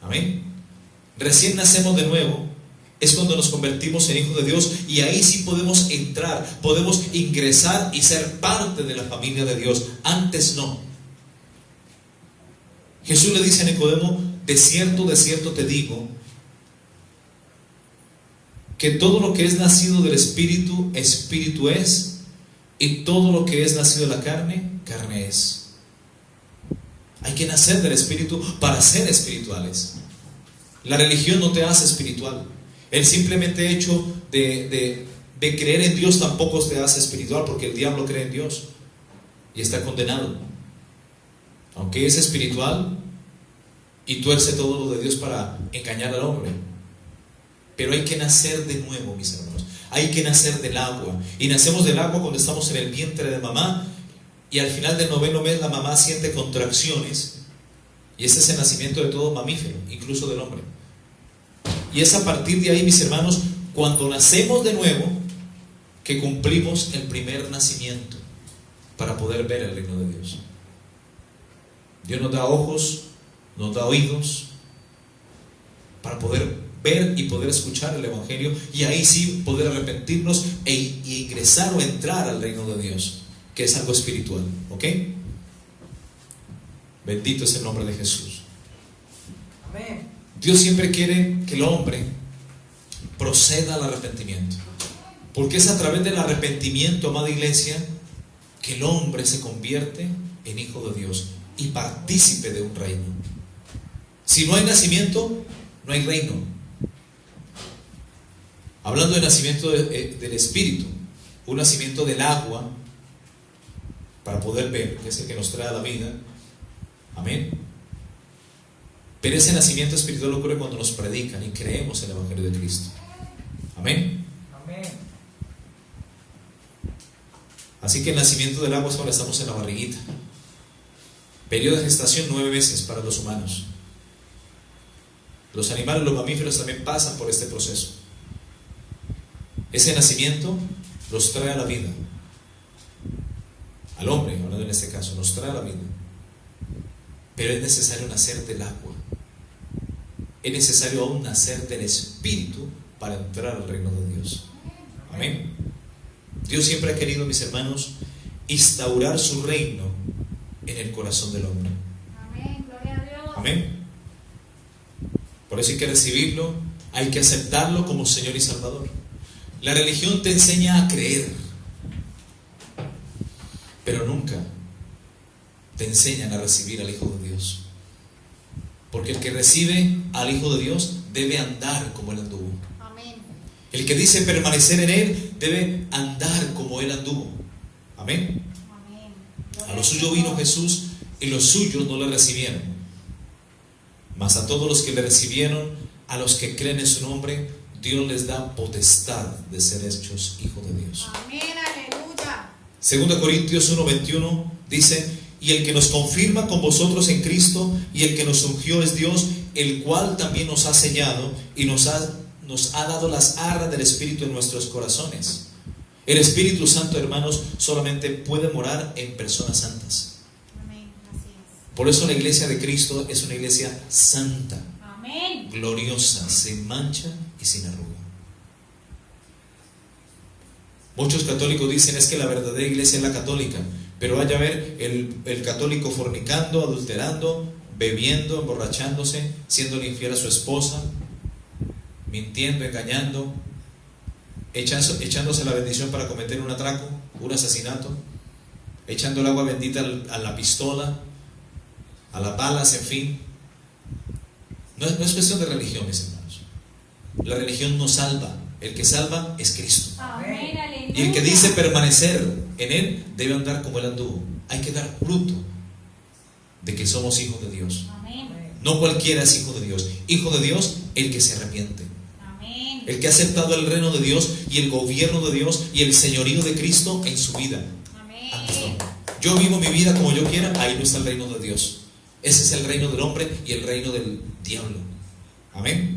Amén. Recién nacemos de nuevo, es cuando nos convertimos en hijos de Dios, y ahí sí podemos entrar, podemos ingresar y ser parte de la familia de Dios. Antes no. Jesús le dice a Nicodemo: de cierto te digo, que todo lo que es nacido del Espíritu, Espíritu es, y todo lo que es nacido de la carne, carne es. Hay que nacer del Espíritu para ser espirituales. La religión no te hace espiritual. El simplemente hecho de creer en Dios tampoco te hace espiritual, porque el diablo cree en Dios y está condenado, aunque es espiritual y tuerce todo lo de Dios para engañar al hombre. Pero hay que nacer de nuevo, mis hermanos. Hay que nacer del agua, y nacemos del agua cuando estamos en el vientre de mamá, y al final del 9º mes la mamá siente contracciones, y ese es el nacimiento de todo mamífero, incluso del hombre. Y es a partir de ahí, mis hermanos, cuando nacemos de nuevo, que cumplimos el primer nacimiento para poder ver el reino de Dios. Dios nos da ojos, nos da oídos para poder ver y poder escuchar el Evangelio, y ahí sí poder arrepentirnos e ingresar o entrar al reino de Dios, que es algo espiritual. ¿Ok? Bendito es el nombre de Jesús. Amén. Dios siempre quiere que el hombre proceda al arrepentimiento, porque es a través del arrepentimiento, amada iglesia, que el hombre se convierte en hijo de Dios y partícipe de un reino. Si no hay nacimiento, no hay reino. Hablando del nacimiento del Espíritu, un nacimiento del agua, para poder ver, que es el que nos trae a la vida. Amén. Pero ese nacimiento espiritual ocurre cuando nos predican y creemos en el Evangelio de Cristo. Amén. Amén. Así que el nacimiento del agua es cuando estamos en la barriguita. Periodo de gestación 9 meses para los humanos. Los animales, los mamíferos también pasan por este proceso. Ese nacimiento los trae a la vida. Al hombre, hablando en este caso, nos trae a la vida. Pero es necesario nacer del agua. Es necesario aún nacer del Espíritu para entrar al reino de Dios. Amén. Dios siempre ha querido, mis hermanos, instaurar su reino en el corazón del hombre. Amén, gloria a Dios. Amén. Por eso hay que recibirlo, hay que aceptarlo como Señor y Salvador. La religión te enseña a creer, pero nunca te enseñan a recibir al Hijo de Dios. Porque el que recibe al Hijo de Dios debe andar como Él anduvo. Amén. El que dice permanecer en Él debe andar como Él anduvo. Amén. Amén. A lo suyo vino Jesús y los suyos no le recibieron. Mas a todos los que le recibieron, a los que creen en su nombre, Dios les da potestad de ser hechos hijos de Dios. Amén, aleluya. 2 Corintios 1:21 dice: y el que nos confirma con vosotros en Cristo y el que nos ungió es Dios, el cual también nos ha sellado y nos ha dado las arras del Espíritu en nuestros corazones. El Espíritu Santo, hermanos, solamente puede morar en personas santas. Amén, así es. Por eso la iglesia de Cristo es una iglesia santa, Amén. gloriosa, sin mancha y sin arruga. Muchos católicos dicen es que la verdadera iglesia es la católica, pero vaya a ver el católico fornicando, adulterando, bebiendo, emborrachándose, siendo infiel a su esposa, mintiendo, engañando, echándose la bendición para cometer un atraco, un asesinato, echando el agua bendita a la pistola, a las balas, en fin. No es cuestión de religión, mis hermanos. La religión no salva. El que salva es Cristo. Amén, aleluya. Y el que dice permanecer en Él debe andar como Él anduvo. Hay que dar fruto de que somos hijos de Dios. Amén. No cualquiera es hijo de Dios. Hijo de Dios, el que se arrepiente. Amén. El que ha aceptado el reino de Dios y el gobierno de Dios y el señorío de Cristo en su vida. Amén. Antes no. Yo vivo mi vida como yo quiera, ahí no está el reino de Dios. Ese es el reino del hombre y el reino del diablo. Amén.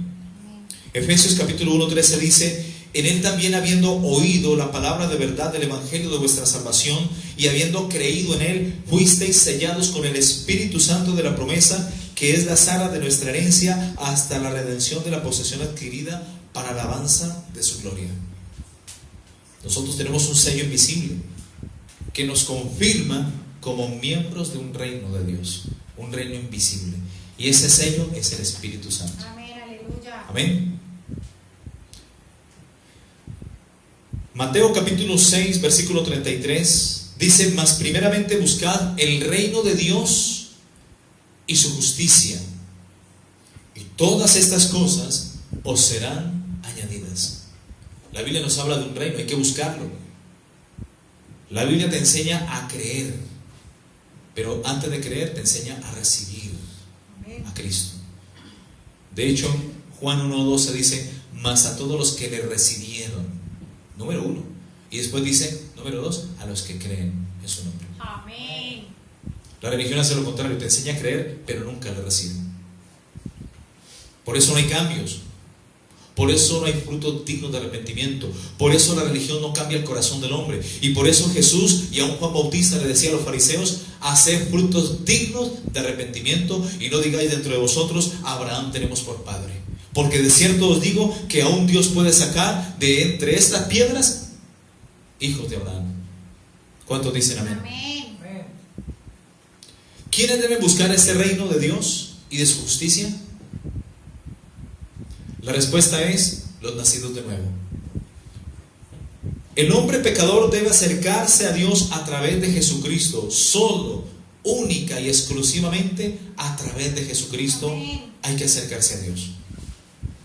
Efesios capítulo 1:13 dice: en Él también, habiendo oído la palabra de verdad del Evangelio de vuestra salvación y habiendo creído en Él, fuisteis sellados con el Espíritu Santo de la promesa, que es la arra de nuestra herencia hasta la redención de la posesión adquirida para alabanza de su gloria. Nosotros tenemos un sello invisible que nos confirma como miembros de un reino de Dios, un reino invisible, y ese sello es el Espíritu Santo. Amén, aleluya. Amén. Mateo capítulo 6 versículo 33 dice: mas primeramente buscad el reino de Dios y su justicia, y todas estas cosas os serán añadidas. La Biblia nos habla de un reino, hay que buscarlo. La Biblia te enseña a creer, pero antes de creer te enseña a recibir a Cristo. De hecho, Juan 1:12 dice: mas a todos los que le recibieron, número 1, y después dice, número 2, a los que creen en su nombre. Amén. La religión hace lo contrario, te enseña a creer, pero nunca le recibe. Por eso no hay cambios, por eso no hay frutos dignos de arrepentimiento, por eso la religión no cambia el corazón del hombre, y por eso Jesús y aún Juan Bautista le decía a los fariseos: haced frutos dignos de arrepentimiento y no digáis dentro de vosotros: Abraham tenemos por padre. Porque de cierto os digo que aún Dios puede sacar de entre estas piedras hijos de Abraham. ¿Cuántos dicen amén? Amén. Amén. ¿Quiénes deben buscar este reino de Dios y de su justicia? La respuesta es: los nacidos de nuevo. El hombre pecador debe acercarse a Dios a través de Jesucristo, solo, única y exclusivamente a través de Jesucristo. Amén. Hay que acercarse a Dios.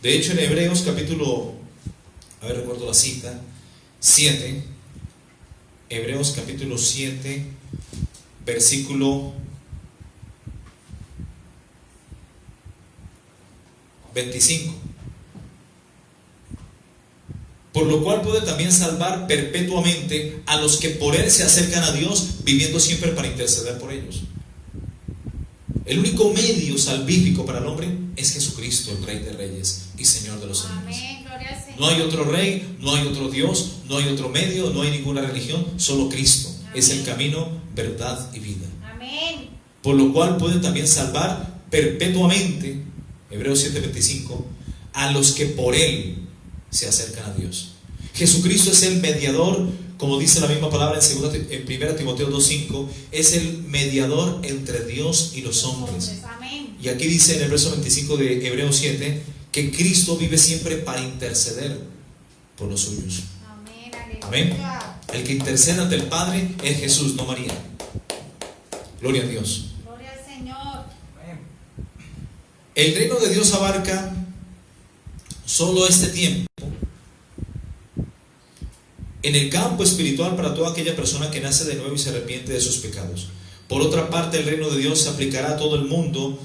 De hecho, en Hebreos capítulo, recuerdo la cita, 7, Hebreos capítulo 7, versículo 25. Por lo cual puede también salvar perpetuamente a los que por él se acercan a Dios, viviendo siempre para interceder por ellos. El único medio salvífico para el hombre es Jesucristo, el Rey de Reyes y Señor de los señores. Amén. Gloria al Señor. No hay otro rey, no hay otro Dios, no hay otro medio, no hay ninguna religión, solo Cristo. Es el camino, verdad y vida. Amén. Por lo cual puede también salvar perpetuamente, Hebreos 7:25, a los que por él se acercan a Dios. Jesucristo es el mediador, como dice la misma palabra en 1 Timoteo 2:5, es el mediador entre Dios y los hombres. Amén. Y aquí dice en el verso 25 de Hebreos 7 que Cristo vive siempre para interceder por los suyos. Amén. Aleluya. Amén. El que intercede ante el Padre es Jesús, no María. Gloria a Dios. Gloria al Señor. Amén. El reino de Dios abarca solo este tiempo en el campo espiritual para toda aquella persona que nace de nuevo y se arrepiente de sus pecados. Por otra parte, el reino de Dios se aplicará a todo el mundo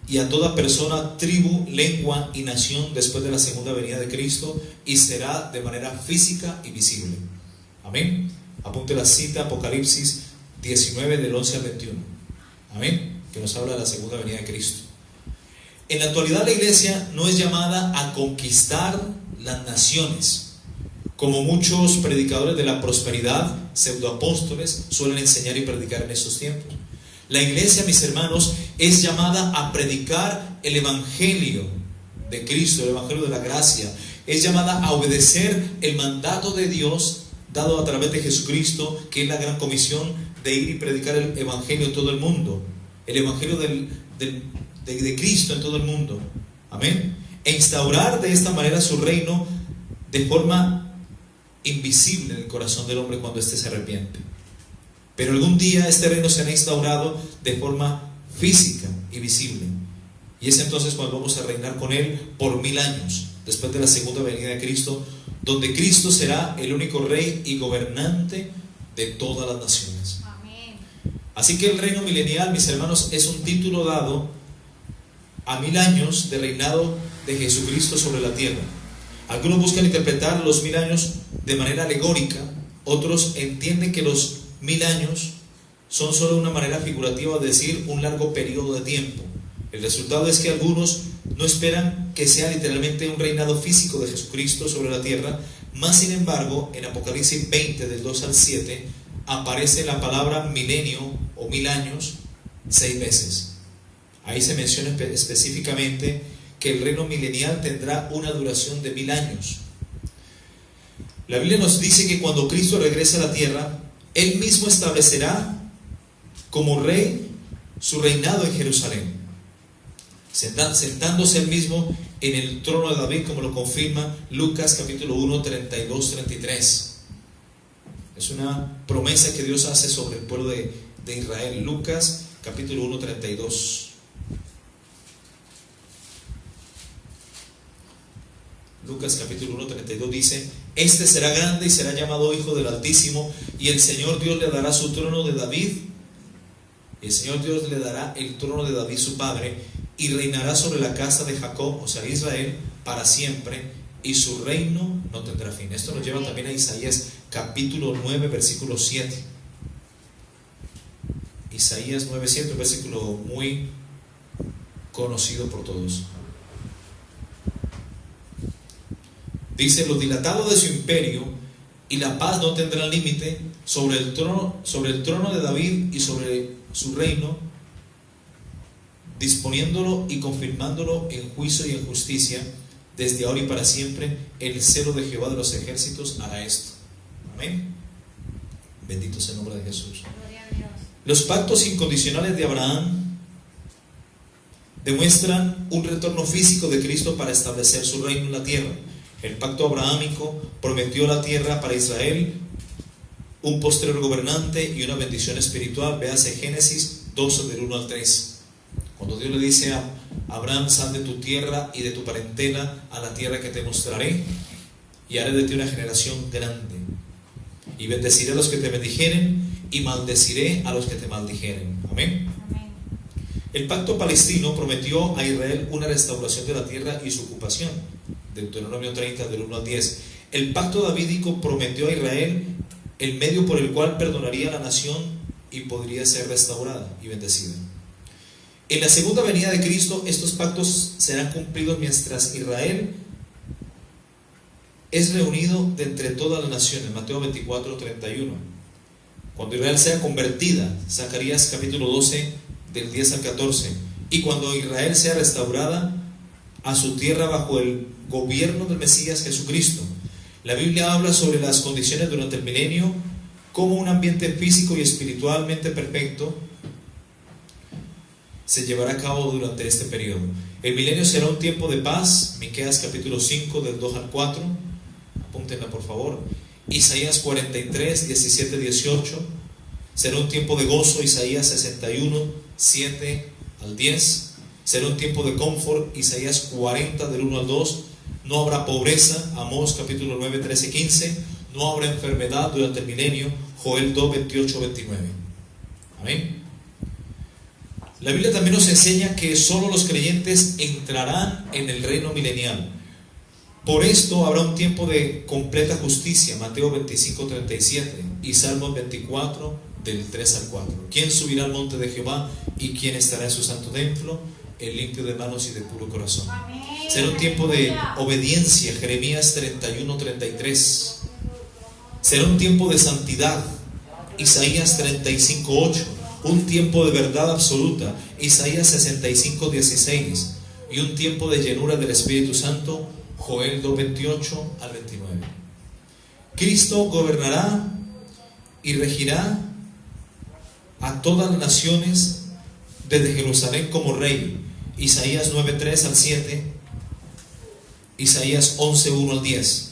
y a toda persona, tribu, lengua y nación después de la segunda venida de Cristo, y será de manera física y visible. Amén. Apunte la cita, Apocalipsis 19 del 11 al 21. Amén. Que nos habla de la segunda venida de Cristo. En la actualidad la iglesia no es llamada a conquistar las naciones, como muchos predicadores de la prosperidad, pseudoapóstoles, suelen enseñar y predicar en estos tiempos. La iglesia, mis hermanos, es llamada a predicar el evangelio de Cristo, el evangelio de la gracia. Es llamada a obedecer el mandato de Dios dado a través de Jesucristo, que es la gran comisión de ir y predicar el evangelio en todo el mundo, el evangelio de Cristo en todo el mundo. Amén. E instaurar de esta manera su reino de forma invisible en el corazón del hombre cuando éste se arrepiente. Pero algún día este reino será instaurado de forma física y visible, y es entonces cuando vamos a reinar con él por 1000 años después de la segunda venida de Cristo, donde Cristo será el único rey y gobernante de todas las naciones. Amén. Así que el reino milenial, mis hermanos, es un título dado a 1000 años de reinado de Jesucristo sobre la tierra. Algunos buscan interpretar los 1000 años de manera alegórica, otros entienden que los 1000 años son solo una manera figurativa de decir un largo periodo de tiempo. El resultado es que algunos no esperan que sea literalmente un reinado físico de Jesucristo sobre la tierra, más sin embargo, en Apocalipsis 20, del 2 al 7, aparece la palabra milenio o 1000 años 6 veces. Ahí se menciona específicamente que el reino milenial tendrá una duración de 1000 años. La Biblia nos dice que cuando Cristo regrese a la tierra, Él mismo establecerá como rey su reinado en Jerusalén, sentándose Él mismo en el trono de David, como lo confirma Lucas capítulo 1, 32-33. Es una promesa que Dios hace sobre el pueblo de Israel. Lucas capítulo 1, 32. Lucas capítulo 1, 32 dice: Este será grande y será llamado Hijo del Altísimo, y el Señor Dios le dará su trono de David. El Señor Dios le dará el trono de David su padre, y reinará sobre la casa de Jacob, o sea Israel, para siempre, y su reino no tendrá fin. Esto nos lleva también a Isaías capítulo 9, versículo 7. Isaías 9, 7, un versículo muy conocido por todos. Dice: Lo dilatado de su imperio y la paz no tendrán límite sobre el trono de David y sobre su reino, disponiéndolo y confirmándolo en juicio y en justicia, desde ahora y para siempre. El celo de Jehová de los ejércitos hará esto. Amén. Bendito sea el nombre de Jesús. Gloria a Dios. Los pactos incondicionales de Abraham demuestran un retorno físico de Cristo para establecer su reino en la tierra. El pacto abrahámico prometió la tierra para Israel, un posterior gobernante y una bendición espiritual. Véase Génesis 12 del 1 al 3. Cuando Dios le dice a Abraham: sal de tu tierra y de tu parentela a la tierra que te mostraré, y haré de ti una generación grande, y bendeciré a los que te bendijeren, y maldeciré a los que te maldijeren. Amén. Amén. El pacto palestino prometió a Israel una restauración de la tierra y su ocupación. Deuteronomio 30, del 1 al 10. El pacto davídico prometió a Israel el medio por el cual perdonaría a la nación y podría ser restaurada y bendecida. En la segunda venida de Cristo, estos pactos serán cumplidos mientras Israel es reunido de entre todas las naciones. Mateo 24, 31. Cuando Israel sea convertida, Zacarías capítulo 12, del 10 al 14. Y cuando Israel sea restaurada a su tierra bajo el gobierno del Mesías Jesucristo. La Biblia habla sobre las condiciones durante el milenio, como un ambiente físico y espiritualmente perfecto se llevará a cabo durante este periodo. El milenio será un tiempo de paz. Miqueas capítulo 5, del 2 al 4. Apúntenla por favor. Isaías 43, 17, 18. Será un tiempo de gozo. Isaías 61, 7 al 10. Será un tiempo de confort. Isaías 40, del 1 al 2. No habrá pobreza. Amós capítulo 9, 13, 15. No habrá enfermedad durante el milenio. Joel 2, 28, 29. Amén. La Biblia también nos enseña que solo los creyentes entrarán en el reino milenial. Por esto habrá un tiempo de completa justicia. Mateo 25, 37 y Salmos 24, del 3 al 4. ¿Quién subirá al monte de Jehová y quién estará en su santo templo? El limpio de manos y de puro corazón. Amén. Será un tiempo de obediencia. Jeremías 31, 33. Será un tiempo de santidad. Isaías 35, 8. Un tiempo de verdad absoluta. Isaías 65, 16. Y un tiempo de llenura del Espíritu Santo. Joel 2, 28 al 29. Cristo gobernará y regirá a todas las naciones desde Jerusalén como rey. Isaías 9, 3 al 7. Isaías 11, 1 al 10.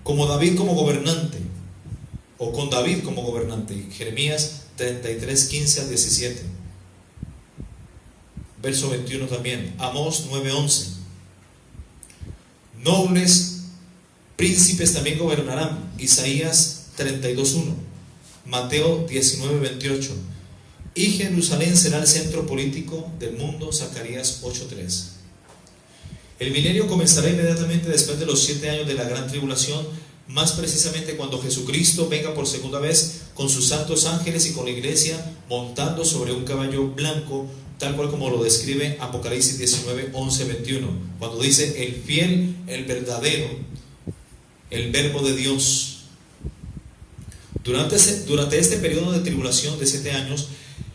Como David como gobernante, o con David como gobernante. Jeremías 33, 15 al 17. Verso 21 también. Amós 9, 11. Nobles, príncipes también gobernarán. Isaías 32, 1. Mateo 19, 28. Y Jerusalén será el centro político del mundo. Zacarías 8, 3. El milenio comenzará inmediatamente después de los 7 años de la gran tribulación, más precisamente cuando Jesucristo venga por segunda vez con sus santos ángeles y con la iglesia montando sobre un caballo blanco, tal cual como lo describe Apocalipsis 19, 11, 21, cuando dice: el fiel, el verdadero, el verbo de Dios. Durante este periodo de tribulación de 7 años,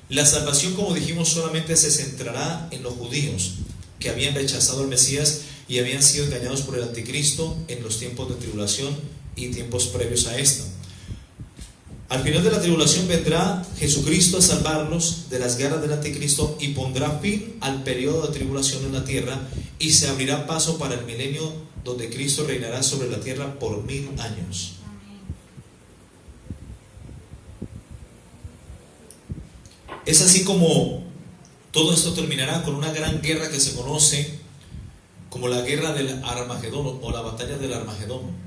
la salvación, como dijimos, solamente se centrará en los judíos que habían rechazado al Mesías y habían sido engañados por el anticristo en los tiempos de tribulación y tiempos previos a esto. Al final de la tribulación vendrá Jesucristo a salvarlos de las garras del anticristo y pondrá fin al periodo de tribulación en la tierra, y se abrirá paso para el milenio donde Cristo reinará sobre la tierra por 1000 años. Es así como todo esto terminará con una gran guerra que se conoce como la guerra del Armagedón o la batalla del Armagedón.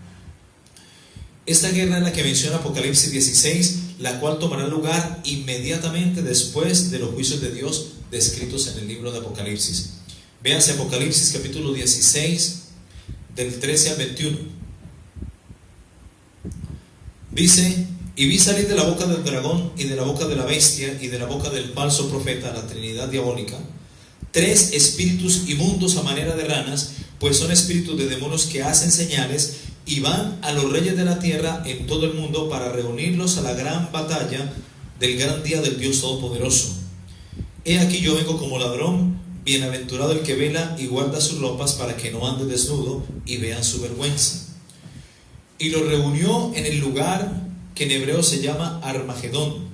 Esta guerra es la que menciona Apocalipsis 16, la cual tomará lugar inmediatamente después de los juicios de Dios descritos en el libro de Apocalipsis. Véanse Apocalipsis capítulo 16, del 13 al 21. Dice: y vi salir de la boca del dragón y de la boca de la bestia y de la boca del falso profeta, la Trinidad diabólica, 3 espíritus inmundos a manera de ranas, pues son espíritus de demonios que hacen señales, y van a los reyes de la tierra en todo el mundo para reunirlos a la gran batalla del gran día del Dios Todopoderoso. He aquí yo vengo como ladrón. Bienaventurado el que vela y guarda sus ropas para que no ande desnudo y vean su vergüenza. Y lo reunió en el lugar que en hebreo se llama Armagedón,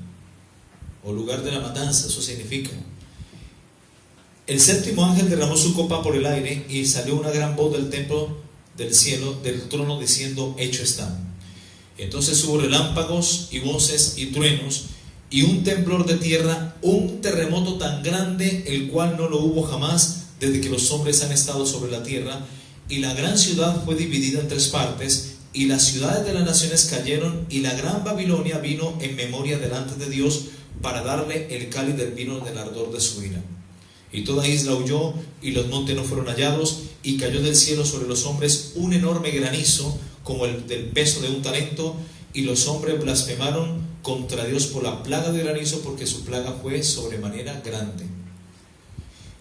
o lugar de la matanza, eso significa. El séptimo ángel derramó su copa por el aire, y salió una gran voz del templo del cielo, del trono, diciendo: hecho está. Entonces hubo relámpagos y voces y truenos y un temblor de tierra, un terremoto tan grande, el cual no lo hubo jamás desde que los hombres han estado sobre la tierra, y la gran ciudad fue dividida en 3 partes, y las ciudades de las naciones cayeron, y la gran Babilonia vino en memoria delante de Dios para darle el cáliz del vino del ardor de su ira. Y toda isla huyó, y los montes no fueron hallados, y cayó del cielo sobre los hombres un enorme granizo, como el del peso de un talento, y los hombres blasfemaron contra Dios por la plaga de granizo, porque su plaga fue sobremanera grande.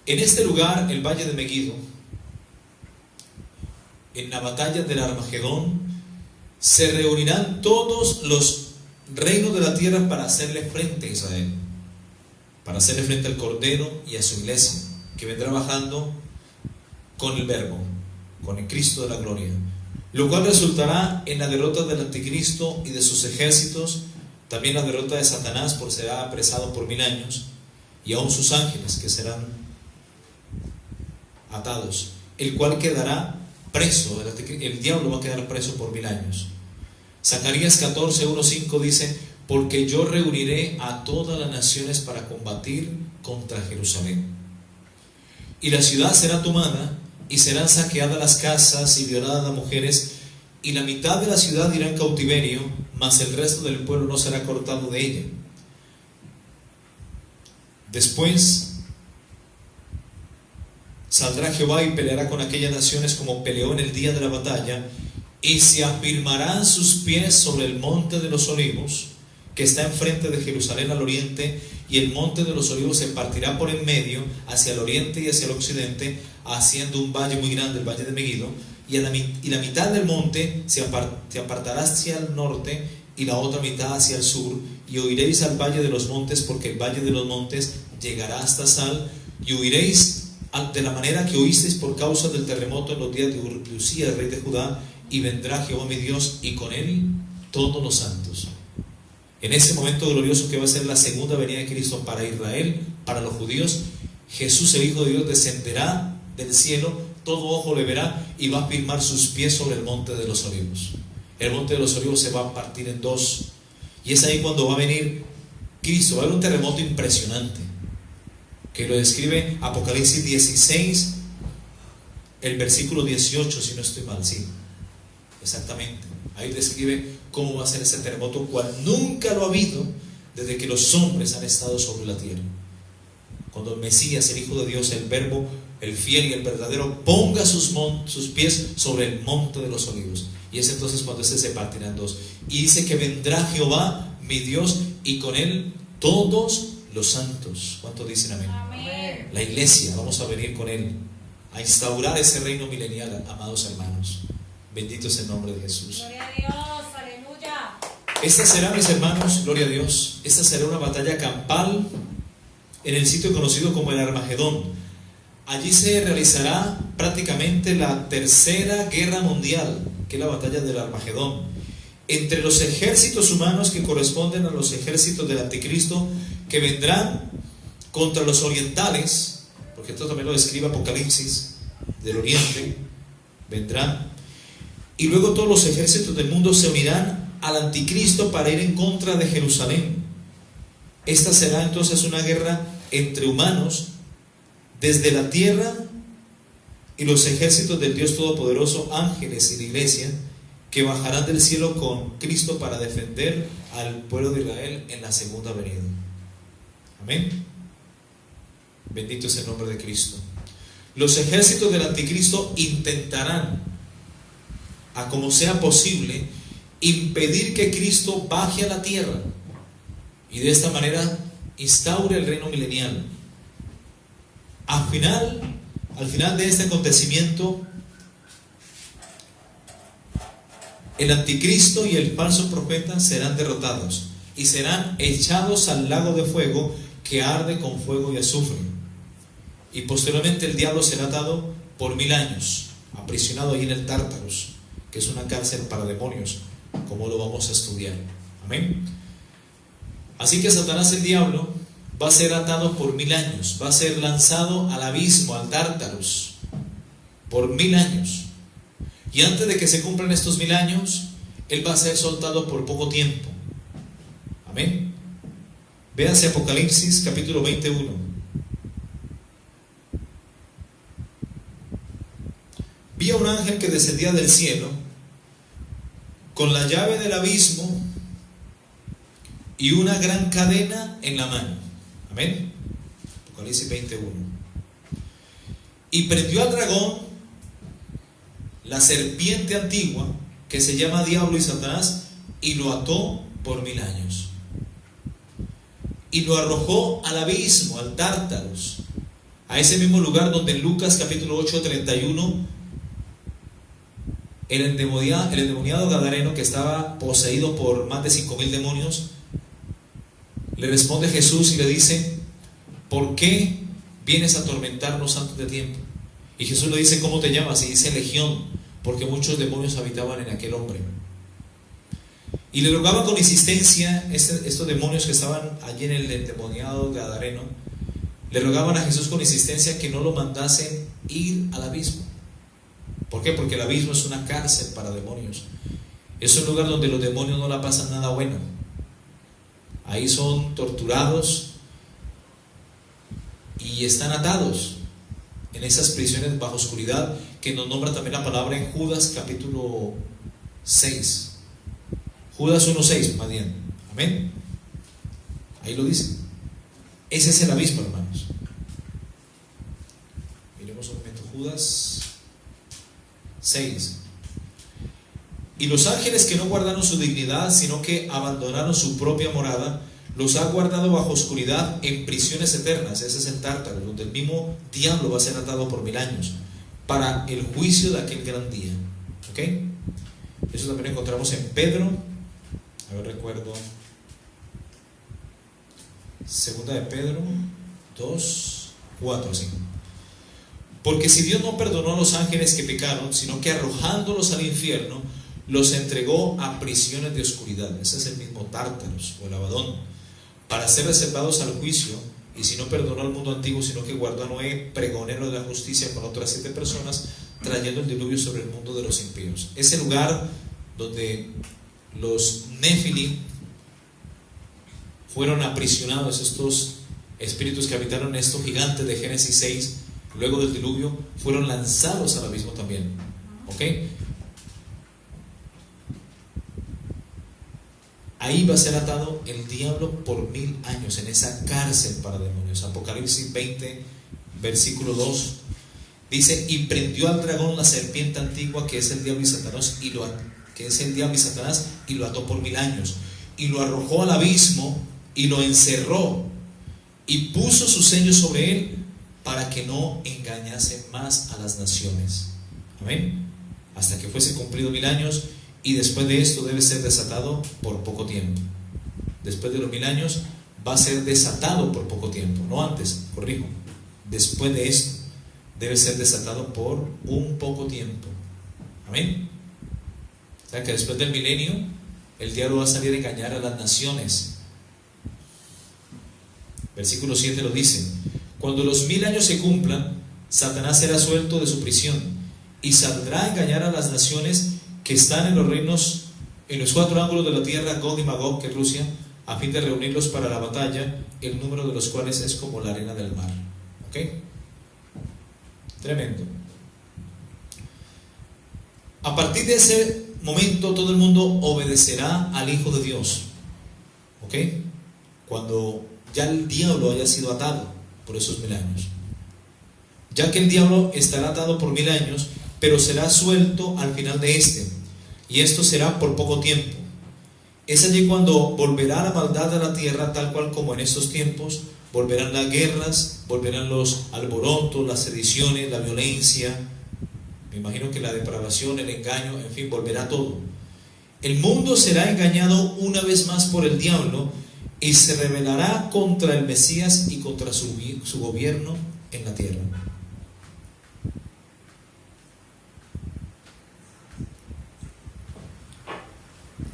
En este lugar, el valle de Megiddo, en la batalla del Armagedón, se reunirán todos los reinos de la tierra para hacerle frente a Israel, para hacerle frente al Cordero y a su iglesia, que vendrá bajando con el Verbo, con el Cristo de la gloria, lo cual resultará en la derrota del anticristo y de sus ejércitos, también la derrota de Satanás, por será apresado por 1000 años, y aún sus ángeles, que serán atados, el cual quedará preso. El diablo va a quedar preso por 1000 años. Zacarías 14:1-5 dice: porque yo reuniré a todas las naciones para combatir contra Jerusalén, y la ciudad será tomada, y serán saqueadas las casas y violadas las mujeres, y la mitad de la ciudad irá en cautiverio, mas el resto del pueblo no será cortado de ella. Después saldrá Jehová y peleará con aquellas naciones como peleó en el día de la batalla, y se afirmarán sus pies sobre el monte de los olivos, que está enfrente de Jerusalén al oriente, y el monte de los olivos se partirá por en medio, hacia el oriente y hacia el occidente, haciendo un valle muy grande, el valle de Megiddo, y la mitad del monte se apartará hacia el norte, y la otra mitad hacia el sur, y oiréis al valle de los montes, porque el valle de los montes llegará hasta Sal, y huiréis de la manera que oísteis por causa del terremoto en los días de Usías, rey de Judá, y vendrá Jehová mi Dios, y con él todos los santos. En ese momento glorioso que va a ser la segunda venida de Cristo para Israel, para los judíos, Jesús, el Hijo de Dios, descenderá del cielo, todo ojo le verá, y va a firmar sus pies sobre el monte de los olivos. El monte de los olivos se va a partir en dos, y es ahí cuando va a venir Cristo. Va a haber un terremoto impresionante, que lo describe Apocalipsis 16, el versículo 18, si no estoy mal, sí, exactamente. Ahí describe cómo va a ser ese terremoto, cual nunca lo ha habido desde que los hombres han estado sobre la tierra. Cuando el Mesías, el Hijo de Dios, el Verbo, el fiel y el verdadero, ponga sus pies sobre el monte de los olivos. Y es entonces cuando ese se partirá en dos. Y dice que vendrá Jehová, mi Dios, y con él todos los santos. ¿Cuántos dicen amén? Amén. La iglesia, vamos a venir con él a instaurar ese reino milenial, amados hermanos. Bendito es el nombre de Jesús. Gloria a Dios, aleluya. Esta será, mis hermanos, gloria a Dios, esta será una batalla campal en el sitio conocido como el Armagedón. Allí se realizará prácticamente la tercera guerra mundial, que es la batalla del Armagedón, entre los ejércitos humanos que corresponden a los ejércitos del anticristo, que vendrán contra los orientales, porque esto también lo describe Apocalipsis, del oriente, vendrán, y luego todos los ejércitos del mundo se unirán al anticristo para ir en contra de Jerusalén. Esta será entonces una guerra entre humanos desde la tierra y los ejércitos del Dios Todopoderoso, ángeles y la iglesia, que bajarán del cielo con Cristo para defender al pueblo de Israel en la segunda venida. Amén. Bendito es el nombre de Cristo. Los ejércitos del anticristo intentarán, a como sea posible, impedir que Cristo baje a la tierra y de esta manera instaure el reino milenial. Al final de este acontecimiento, el anticristo y el falso profeta serán derrotados y serán echados al lago de fuego que arde con fuego y azufre. Y posteriormente el diablo será atado por 1000 años, aprisionado ahí en el Tártaros, que es una cárcel para demonios, como lo vamos a estudiar. Amén. Así que Satanás, el diablo, va a ser atado por 1000 años, va a ser lanzado al abismo, al Tártaros, por 1000 años. Y antes de que se cumplan estos 1000 años, él va a ser soltado por poco tiempo. Amén. Véanse Apocalipsis capítulo 21. Vi a un ángel que descendía del cielo con la llave del abismo y una gran cadena en la mano. Amén. Apocalipsis 21. Y prendió al dragón, la serpiente antigua, que se llama Diablo y Satanás, y lo ató por 1000 años. Y lo arrojó al abismo, al Tártaros, a ese mismo lugar donde en Lucas capítulo 8, 31, el endemoniado gadareno, que estaba poseído por más de 5000 demonios, le responde Jesús y le dice: ¿por qué vienes a atormentarnos antes de tiempo? Y Jesús le dice: ¿cómo te llamas? Y dice: Legión, porque muchos demonios habitaban en aquel hombre. Y le rogaban con insistencia estos demonios que estaban allí en el endemoniado gadareno, le rogaban a Jesús con insistencia que no lo mandasen ir al abismo. ¿Por qué? Porque el abismo es una cárcel para demonios. Es un lugar donde los demonios no la pasan nada bueno. Ahí son torturados y están atados en esas prisiones bajo oscuridad, que nos nombra también la palabra en Judas capítulo 6. Judas 1:6, más bien. Amén. Ahí lo dice. Ese es el abismo, hermanos. Miremos un momento. Judas 6. Y los ángeles que no guardaron su dignidad, sino que abandonaron su propia morada, los ha guardado bajo oscuridad en prisiones eternas. Ese es el Tártaro, donde el mismo diablo va a ser atado por 1000 años, para el juicio de aquel gran día. ¿Ok? Eso también lo encontramos en Pedro. A ver, recuerdo. Segunda de Pedro 2:4, así. Porque si Dios no perdonó a los ángeles que pecaron, sino que arrojándolos al infierno, los entregó a prisiones de oscuridad. Ese es el mismo Tártaros o el Abadón, para ser reservados al juicio. Y si no perdonó al mundo antiguo, sino que guardó a Noé, pregonero de la justicia, con otras 7 personas, trayendo el diluvio sobre el mundo de los impíos. Ese lugar donde los Nefilim fueron aprisionados, estos espíritus que habitaron en estos gigantes de Génesis 6, luego del diluvio, fueron lanzados al abismo también. ¿Ok? Ahí va a ser atado el diablo por 1000 años, en esa cárcel para demonios. Apocalipsis 20, versículo 2, dice: y prendió al dragón, la serpiente antigua, que es el diablo y Satanás, y lo ató por 1000 años, y lo arrojó al abismo, y lo encerró, y puso su sello sobre él, para que no engañase más a las naciones. Amén. Hasta que fuese cumplido 1000 años. Y después de esto debe ser desatado por poco tiempo. Después de los 1000 años va a ser desatado por poco tiempo. No antes, corrijo. Después de esto debe ser desatado por un poco tiempo. Amén. O sea que después del milenio el diablo va a salir a engañar a las naciones. Versículo 7 lo dice: cuando los 1000 años se cumplan, Satanás será suelto de su prisión y saldrá a engañar a las naciones que están en los reinos, en los 4 ángulos de la tierra, Gog y Magog, que es Rusia, a fin de reunirlos para la batalla, el número de los cuales es como la arena del mar. ¿Ok? Tremendo. A partir de ese momento todo el mundo obedecerá al Hijo de Dios. ¿Ok? Cuando ya el diablo haya sido atado por esos 1000 años. Ya que el diablo estará atado por 1000 años, pero será suelto al final de este, y esto será por poco tiempo. Es allí cuando volverá la maldad a la tierra, tal cual como en estos tiempos. Volverán las guerras, volverán los alborotos, las sediciones, la violencia, me imagino que la depravación, el engaño, en fin, volverá todo. El mundo será engañado una vez más por el diablo, y se rebelará contra el Mesías y contra su gobierno en la tierra.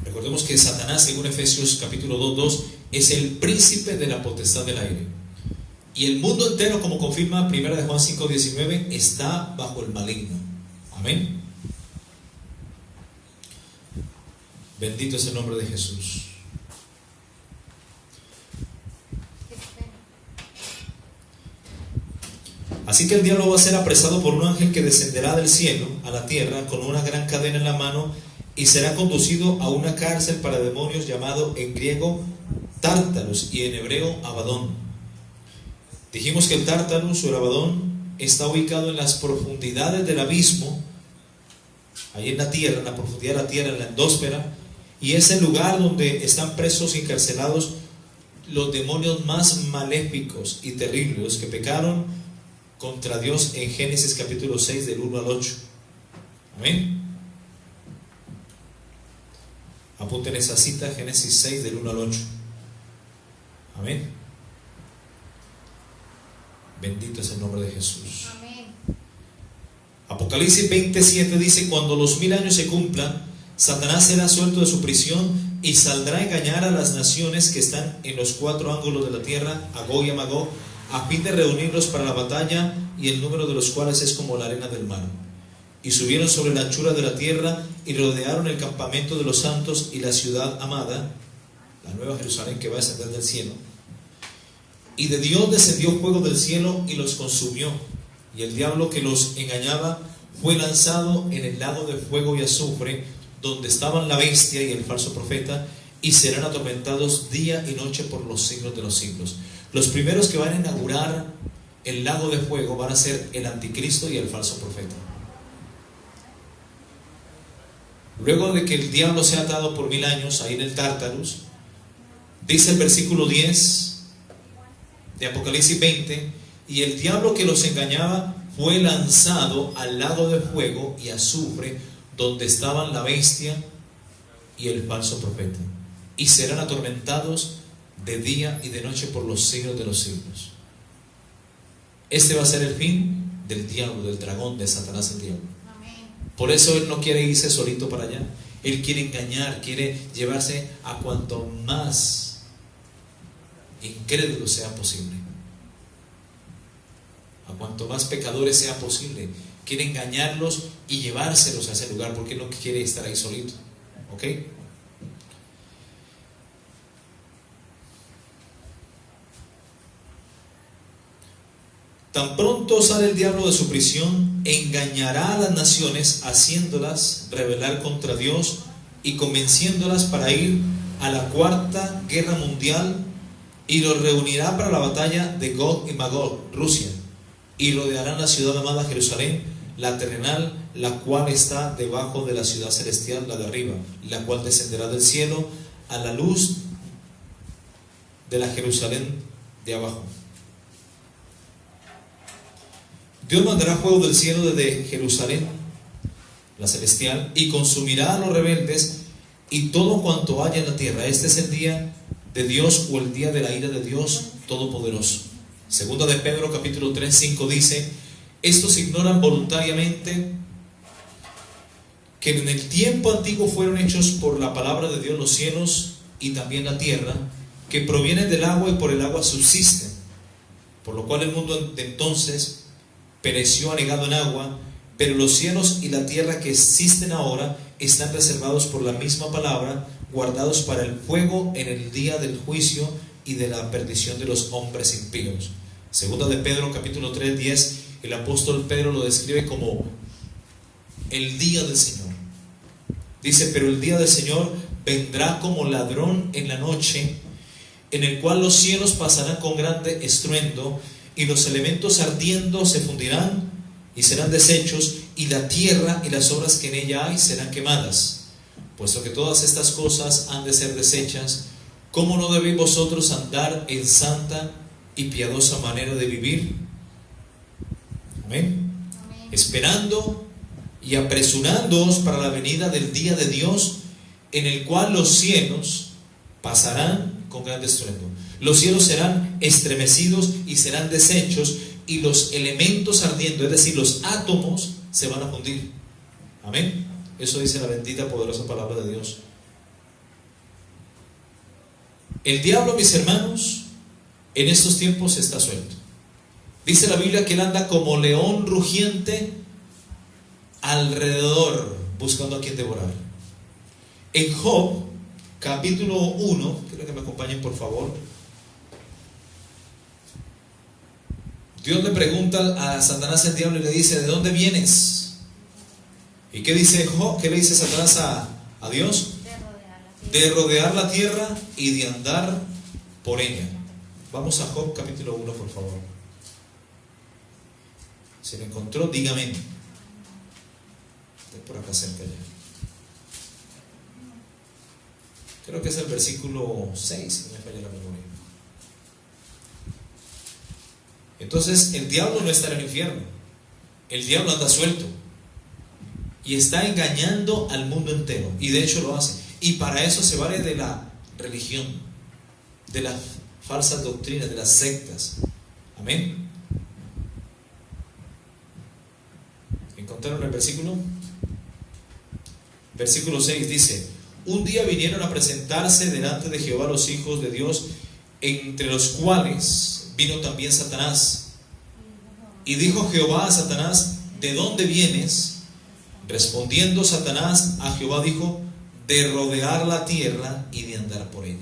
Recordemos que Satanás, según Efesios capítulo 2, es el príncipe de la potestad del aire. Y el mundo entero, como confirma 1 de Juan 5:19, está bajo el maligno. Amén. Bendito es el nombre de Jesús. Así que el diablo va a ser apresado por un ángel que descenderá del cielo a la tierra con una gran cadena en la mano, y será conducido a una cárcel para demonios llamado en griego Tártaros y en hebreo Abadón. Dijimos que el Tártaros o el Abadón está ubicado en las profundidades del abismo, ahí en la tierra, en la profundidad de la tierra, en la endósfera, y es el lugar donde están presos y encarcelados los demonios más maléficos y terribles que pecaron contra Dios en Génesis capítulo 6 del 1 al 8. Amén. Apunten esa cita, Génesis 6 del 1 al 8. Amén. Bendito es el nombre de Jesús. Amén. Apocalipsis 27 dice: cuando los 1000 años se cumplan, Satanás será suelto de su prisión y saldrá a engañar a las naciones que están en los 4 ángulos de la tierra, a Gog y a Magog, a fin de reunirlos para la batalla, y el número de los cuales es como la arena del mar. Y subieron sobre la anchura de la tierra y rodearon el campamento de los santos y la ciudad amada, la nueva Jerusalén que va a descender del cielo. Y de Dios descendió fuego del cielo y los consumió, y el diablo que los engañaba fue lanzado en el lago de fuego y azufre, donde estaban la bestia y el falso profeta, y serán atormentados día y noche por los siglos de los siglos. Los primeros que van a inaugurar el lago de fuego van a ser el anticristo y el falso profeta. Luego de que el diablo sea atado por 1000 años ahí en el Tártaros, dice el versículo 10 de Apocalipsis 20: y el diablo que los engañaba fue lanzado al lago de fuego y azufre, donde estaban la bestia y el falso profeta, y serán atormentados de día y de noche por los siglos de los siglos. Este va a ser el fin del diablo, del dragón, de Satanás el diablo. Por eso él no quiere irse solito para allá. Él quiere engañar, quiere llevarse a cuanto más incrédulos sea posible, a cuanto más pecadores sea posible. Quiere engañarlos y llevárselos a ese lugar, porque él no quiere estar ahí solito. ¿Ok? Tan pronto sale el diablo de su prisión, engañará a las naciones, haciéndolas rebelar contra Dios y convenciéndolas para ir a la 4ª guerra mundial, y los reunirá para la batalla de Gog y Magog, Rusia, y rodearán la ciudad amada Jerusalén, la terrenal, la cual está debajo de la ciudad celestial, la de arriba, la cual descenderá del cielo a la luz de la Jerusalén de abajo. Dios mandará fuego del cielo desde Jerusalén, la celestial, y consumirá a los rebeldes y todo cuanto haya en la tierra. Este es el día de Dios, o el día de la ira de Dios Todopoderoso. Segunda de Pedro capítulo 3, 5 dice: estos ignoran voluntariamente que en el tiempo antiguo fueron hechos por la palabra de Dios los cielos y también la tierra, que provienen del agua y por el agua subsisten, por lo cual el mundo de entonces pereció anegado en agua, pero los cielos y la tierra que existen ahora están reservados por la misma palabra, guardados para el fuego en el día del juicio y de la perdición de los hombres impíos. Segunda de Pedro capítulo 3, 10, el apóstol Pedro lo describe como el día del Señor. Dice: pero el día del Señor vendrá como ladrón en la noche, en el cual los cielos pasarán con grande estruendo, y los elementos ardiendo se fundirán y serán deshechos, y la tierra y las obras que en ella hay serán quemadas. Puesto que todas estas cosas han de ser deshechas, ¿cómo no debéis vosotros andar en santa y piadosa manera de vivir? Amén. Amén. Esperando y apresurándoos para la venida del día de Dios, en el cual los cielos pasarán con gran estruendo. Los cielos serán estremecidos y serán deshechos, y los elementos ardiendo, es decir, los átomos, se van a fundir. Amén. Eso dice la bendita poderosa palabra de Dios. El diablo, mis hermanos, en estos tiempos está suelto. Dice la Biblia que él anda como león rugiente alrededor, buscando a quien devorar. En Job capítulo 1, quiero que me acompañen por favor. Dios le pregunta a Satanás el diablo y le dice: ¿de dónde vienes? ¿Y qué dice Job? ¿Qué le dice Satanás ¿A Dios? De rodear la tierra. De rodear la tierra y de andar por ella. Vamos a Job capítulo 1, por favor. Si lo encontró, dígame. Estoy por acá cerca ya. Creo que es el versículo 6, si no me falla la memoria. Entonces, el diablo no está en el infierno. El diablo anda suelto. Y está engañando al mundo entero. Y de hecho lo hace. Y para eso se vale de la religión, de las falsas doctrinas, de las sectas. Amén. ¿Encontraron el versículo? Versículo 6 dice: un día vinieron a presentarse delante de Jehová los hijos de Dios, entre los cuales vino también Satanás. Y dijo Jehová a Satanás: ¿de dónde vienes? Respondiendo Satanás a Jehová dijo: de rodear la tierra y de andar por ella.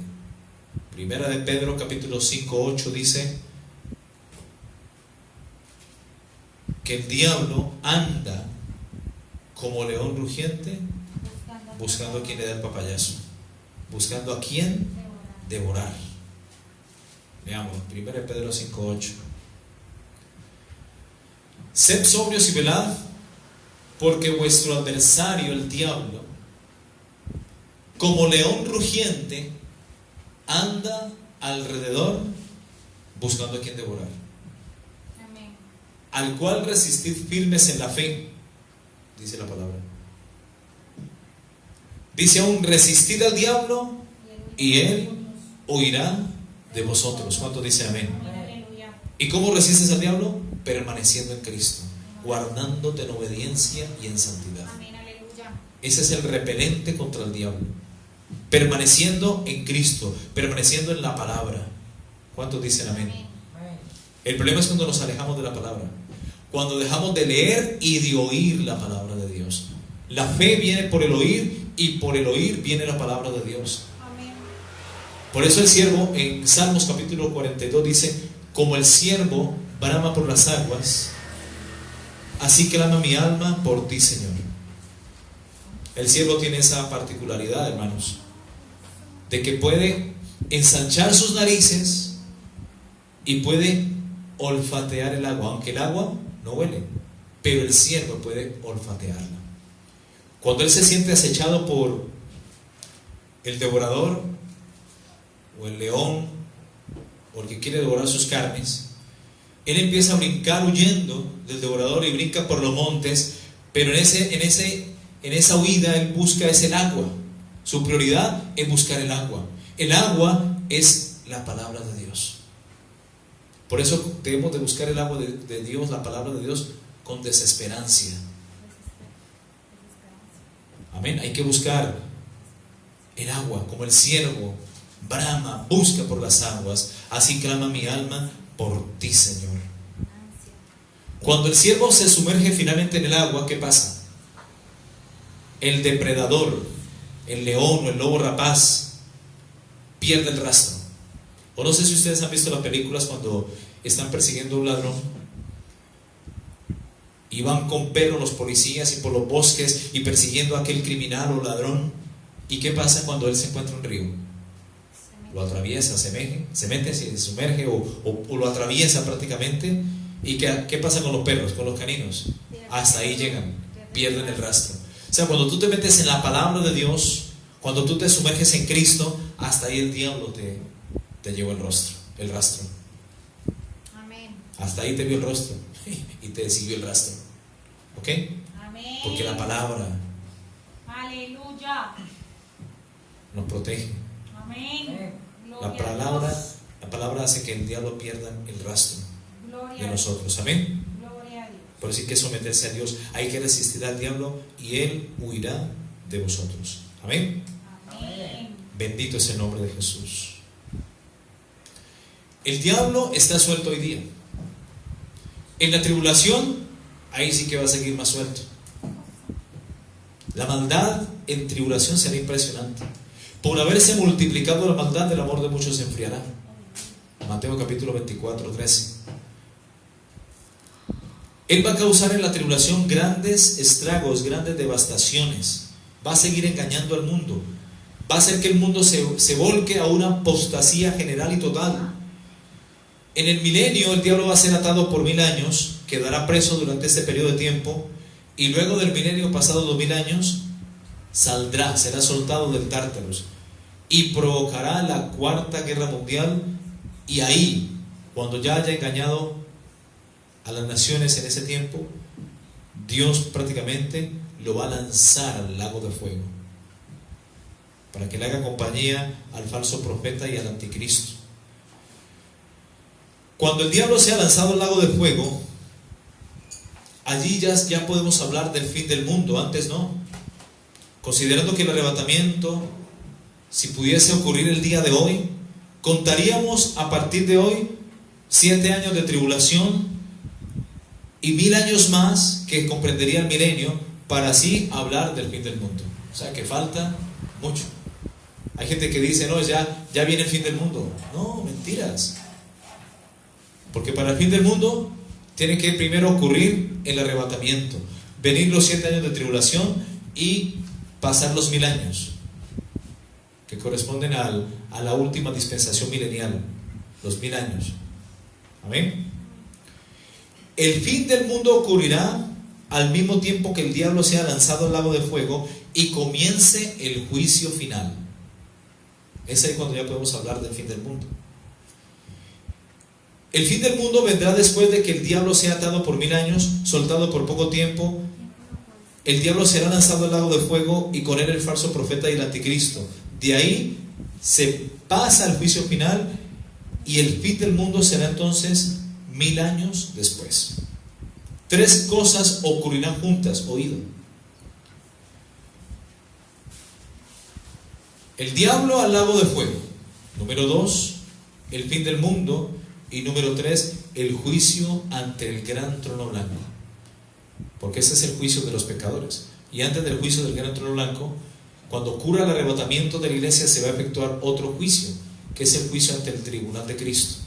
Primera de Pedro capítulo 5, 8 dice que el diablo anda como león rugiente buscando a quien le da el papayazo, buscando a quien devorar. Veamos, Primera de Pedro 5, 8. Sed sobrios y velad, porque vuestro adversario el diablo, como león rugiente, anda alrededor buscando a quien devorar. Amén. Al cual resistid firmes en la fe, dice la palabra. Dice aún: resistid al diablo y él huirá de vosotros. ¿Cuánto dice amén? Aleluya. ¿Y cómo resistes al diablo? Permaneciendo en Cristo, guardándote en obediencia y en santidad. Amén. Aleluya. Ese es el repelente contra el diablo. Permaneciendo en Cristo, permaneciendo en la palabra. ¿Cuántos dicen amén? Amén. El problema es cuando nos alejamos de la palabra, cuando dejamos de leer y de oír la palabra de Dios. La fe viene por el oír, y por el oír viene la palabra de Dios. Amén. Por eso el siervo en Salmos capítulo 42 dice: como el siervo brama por las aguas, así clama mi alma por ti, Señor. El siervo tiene esa particularidad, hermanos, de que puede ensanchar sus narices y puede olfatear el agua, aunque el agua no huele, pero el siervo puede olfatearla. Cuando él se siente acechado por el devorador o el león o el que quiere devorar sus carnes, él empieza a brincar huyendo del devorador y brinca por los montes, pero en esa huida él busca es el agua. Su prioridad es buscar el agua. El agua es la palabra de Dios. Por eso debemos de buscar el agua de Dios, la palabra de Dios, con desesperancia. Amén. Hay que buscar el agua, como el siervo brama, busca por las aguas, así clama mi alma por ti, Señor. Cuando el siervo se sumerge finalmente en el agua, ¿qué pasa? El depredador, el león o el lobo rapaz, pierde el rastro. O no sé si ustedes han visto las películas cuando están persiguiendo a un ladrón y van con perros los policías y por los bosques y persiguiendo a aquel criminal o ladrón. ¿Y qué pasa cuando él se encuentra en un río? Lo atraviesa, se mete, se sumerge o lo atraviesa prácticamente. ¿Y qué pasa con los perros, con los caninos? Hasta ahí llegan, pierden el rastro. O sea, cuando tú te metes en la palabra de Dios, cuando tú te sumerges en Cristo, hasta ahí el diablo te llevó el rastro. Amén. Hasta ahí te vio el rostro y te siguió el rastro. ¿Ok? Amén. Porque la palabra Aleluya. nos protege. Amén. La palabra hace que el diablo pierda el rastro Gloria de a nosotros. Amén. Gloria a Dios. Por eso hay que someterse a Dios, hay que resistir al diablo y él huirá de vosotros. Amén. Amén. Bendito es el nombre de Jesús. El diablo está suelto hoy día. En la tribulación, ahí sí que va a seguir más suelto. La maldad en tribulación será impresionante. Por haberse multiplicado la maldad, el amor de muchos se enfriará. Mateo capítulo 24, 13. Él va a causar en la tribulación grandes estragos, grandes devastaciones. va a seguir engañando al mundo, va a hacer que el mundo se volque a una apostasía general y total. En el milenio el diablo va a ser atado por 1000 años, quedará preso durante este periodo de tiempo, y luego del milenio, pasado 2000 años, saldrá, será soltado del Tártaros y provocará la cuarta guerra mundial. Y ahí, cuando ya haya engañado a las naciones en ese tiempo, Dios prácticamente lo va a lanzar al lago de fuego para que le haga compañía al falso profeta y al anticristo. Cuando el diablo sea lanzado al lago de fuego, allí ya podemos hablar del fin del mundo. Antes no. Considerando que el arrebatamiento, si pudiese ocurrir el día de hoy, contaríamos a partir de hoy 7 años de tribulación y 1000 años más que comprendería el milenio, para así hablar del fin del mundo. O sea que falta mucho. Hay gente que dice, no, ya viene el fin del mundo. No, mentiras. Porque para el fin del mundo tiene que primero ocurrir el arrebatamiento, venir los 7 años de tribulación y pasar los 1000 años, que corresponden a la última dispensación milenial, los 1000 años. Amén. El fin del mundo ocurrirá al mismo tiempo que el diablo sea lanzado al lago de fuego y comience el juicio final. Es ahí cuando ya podemos hablar del fin del mundo. El fin del mundo vendrá después de que el diablo sea atado por 1000 años, soltado por poco tiempo. El diablo será lanzado al lago de fuego y con él el falso profeta y el anticristo. De ahí se pasa al juicio final y el fin del mundo será entonces 1000 años después. 3 cosas ocurrirán juntas, oído. El diablo al lago de fuego. Número 2, el fin del mundo. Y número 3, el juicio ante el gran trono blanco. Porque ese es el juicio de los pecadores. Y antes del juicio del gran trono blanco, cuando ocurra el arrebatamiento de la iglesia, se va a efectuar otro juicio, que es el juicio ante el tribunal de Cristo,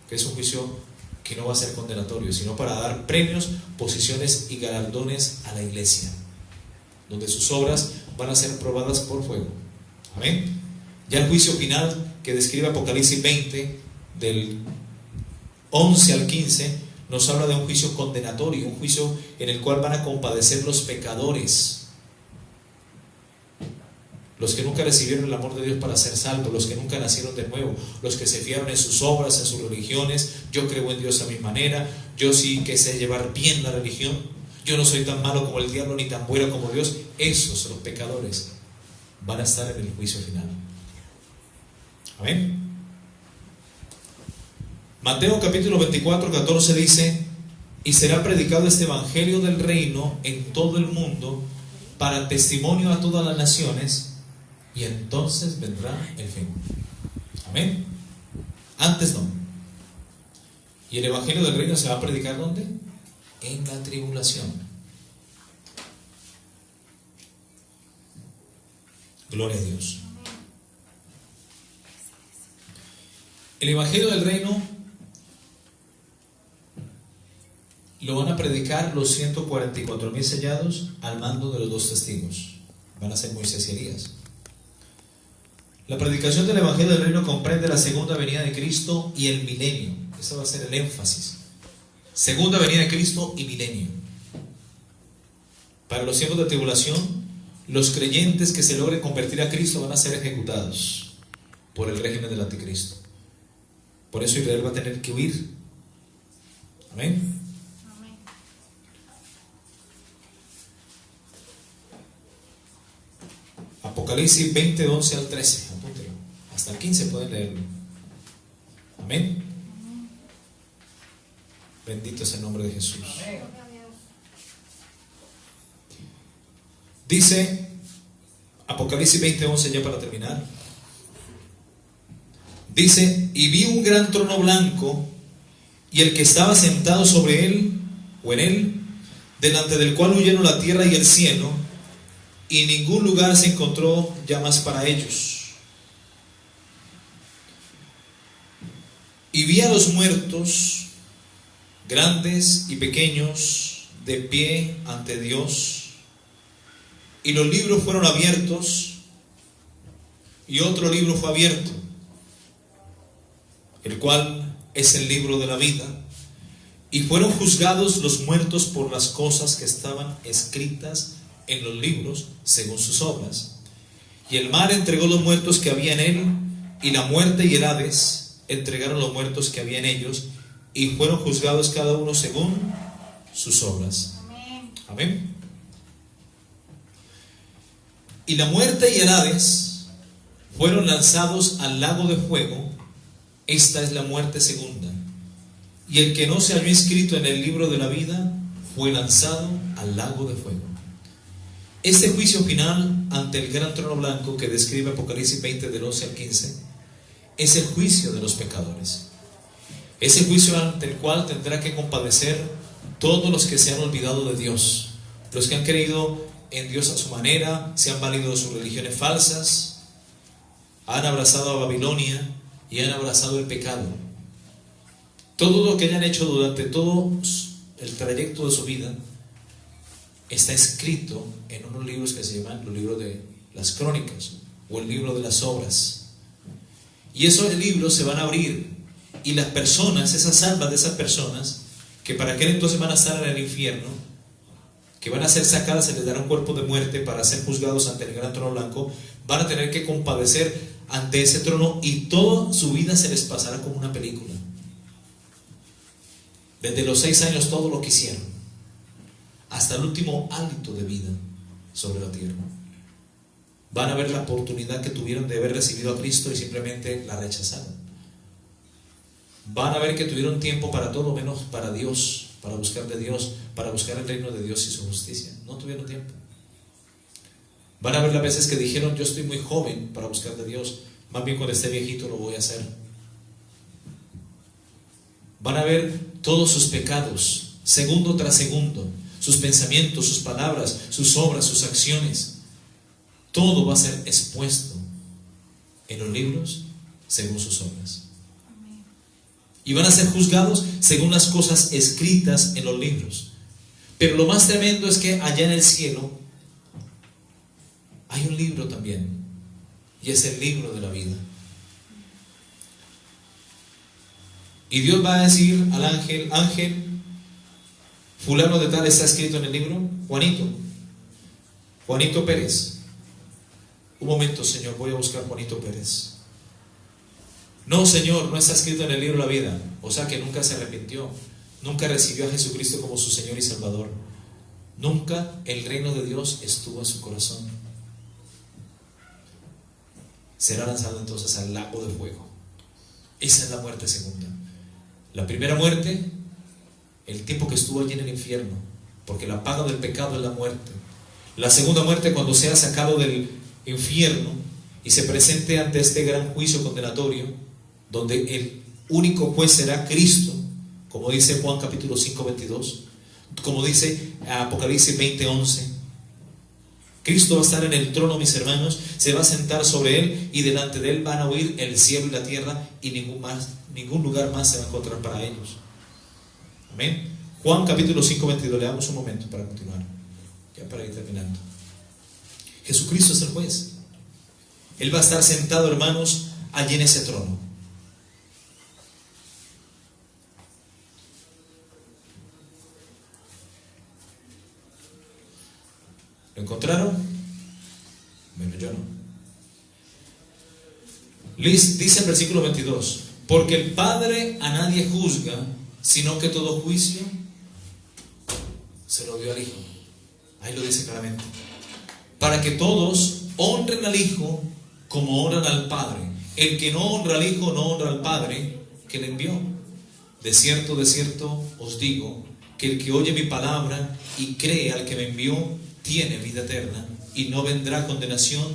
que es un juicio que no va a ser condenatorio, sino para dar premios, posiciones y galardones a la iglesia, donde sus obras van a ser probadas por fuego. Amén. Ya el juicio final que describe Apocalipsis 20, del 11 al 15, nos habla de un juicio condenatorio, un juicio en el cual van a compadecer los pecadores, los que nunca recibieron el amor de Dios para ser salvos, los que nunca nacieron de nuevo, los que se fiaron en sus obras, en sus religiones. Yo creo en Dios a mi manera, yo sí que sé llevar bien la religión, yo no soy tan malo como el diablo ni tan bueno como Dios. Esos, los pecadores, van a estar en el juicio final. Amén. Mateo capítulo 24, 14 dice: y será predicado este evangelio del reino en todo el mundo para testimonio a todas las naciones, y entonces vendrá el fin. Amén. Antes no. Y el evangelio del reino se va a predicar ¿dónde? En la tribulación. Gloria a Dios. El evangelio del reino lo van a predicar los 144,000 sellados al mando de los 2 testigos. Van a ser Moisés y Elías. La predicación del evangelio del reino comprende la segunda venida de Cristo y el milenio. Ese va a ser el énfasis. Segunda venida de Cristo y milenio. Para los tiempos de tribulación, los creyentes que se logren convertir a Cristo van a ser ejecutados por el régimen del anticristo. Por eso Israel va a tener que huir. Amén. Apocalipsis 20, 11 al 13, apúntelo. Hasta el 15 pueden leerlo. Amén. Bendito es el nombre de Jesús. Amén. Dice Apocalipsis 20, 11, ya para terminar. Dice: y vi un gran trono blanco y el que estaba sentado sobre él o en él, delante del cual huyeron la tierra y el cielo, y ningún lugar se encontró ya más para ellos. Y vi a los muertos, grandes y pequeños, de pie ante Dios, Y los libros fueron abiertos, y otro libro fue abierto, el cual es el libro de la vida. Y fueron juzgados los muertos por las cosas que estaban escritas en los libros, según sus obras. Y el mar entregó los muertos que había en él, y la muerte y el Hades entregaron los muertos que había en ellos, y fueron juzgados cada uno según sus obras. Amén. Amén. Y la muerte y el Hades fueron lanzados al lago de fuego. Esta es la muerte segunda. Y el que no se halló inscrito en el libro de la vida fue lanzado al lago de fuego. Este juicio final ante el gran trono blanco que describe Apocalipsis 20 del 11 al 15 es el juicio de los pecadores. Es el juicio ante el cual tendrá que compadecer todos los que se han olvidado de Dios, los que han creído en Dios a su manera, se han valido de sus religiones falsas, han abrazado a Babilonia y han abrazado el pecado. Todo lo que hayan hecho durante todo el trayecto de su vida está escrito en unos libros que se llaman los libros de las crónicas o el libro de las obras. Y esos libros se van a abrir, y las personas, esas almas de esas personas que para aquel entonces van a estar en el infierno, que van a ser sacadas, se les dará un cuerpo de muerte para ser juzgados ante el gran trono blanco, van a tener que compadecer ante ese trono, y toda su vida se les pasará como una película. Desde los 6 años todo lo que hicieron, hasta el último hálito de vida sobre la tierra. Van a ver la oportunidad que tuvieron de haber recibido a Cristo y simplemente la rechazaron. Van a ver que tuvieron tiempo para todo menos para Dios, para buscar de Dios, para buscar el reino de Dios y su justicia. No tuvieron tiempo. Van a ver las veces que dijeron: yo estoy muy joven para buscar de Dios, más bien cuando esté viejito lo voy a hacer. Van a ver todos sus pecados, segundo tras segundo, sus pensamientos, sus palabras, sus obras, sus acciones. Todo va a ser expuesto en los libros según sus obras. Y van a ser juzgados según las cosas escritas en los libros. Pero lo más tremendo es que allá en el cielo hay un libro también, y es el libro de la vida. Y Dios va a decir al ángel: ángel, fulano de tal está escrito en el libro, Juanito Pérez. Un momento, Señor, voy a buscar Juanito Pérez. No, Señor, no está escrito en el libro de la vida. O sea que nunca se arrepintió, nunca recibió a Jesucristo como su Señor y Salvador. Nunca el reino de Dios estuvo en su corazón. Será lanzado entonces al lago de fuego. Esa es la muerte segunda. La primera muerte, el tiempo que estuvo allí en el infierno, porque la paga del pecado es la muerte. La segunda muerte, cuando sea sacado del infierno y se presente ante este gran juicio condenatorio, donde el único juez será Cristo, como dice Juan capítulo 5, 22, como dice Apocalipsis 20, 11. Cristo va a estar en el trono, mis hermanos, se va a sentar sobre él, y delante de él van a oír el cielo y la tierra, y ningún lugar más se va a encontrar para ellos. Amén. Juan capítulo 5, 22, le damos un momento para continuar, ya para ir terminando. Jesucristo es el juez. Él va a estar sentado, hermanos, allí en ese trono. ¿Lo encontraron? Bueno, yo no. Dice el versículo 22: porque el Padre a nadie juzga, sino que todo juicio se lo dio al Hijo. Ahí lo dice claramente. Para que todos honren al Hijo como honran al Padre. El que no honra al Hijo no honra al Padre que le envió. De cierto os digo, que el que oye mi palabra y cree al que me envió tiene vida eterna, y no vendrá condenación,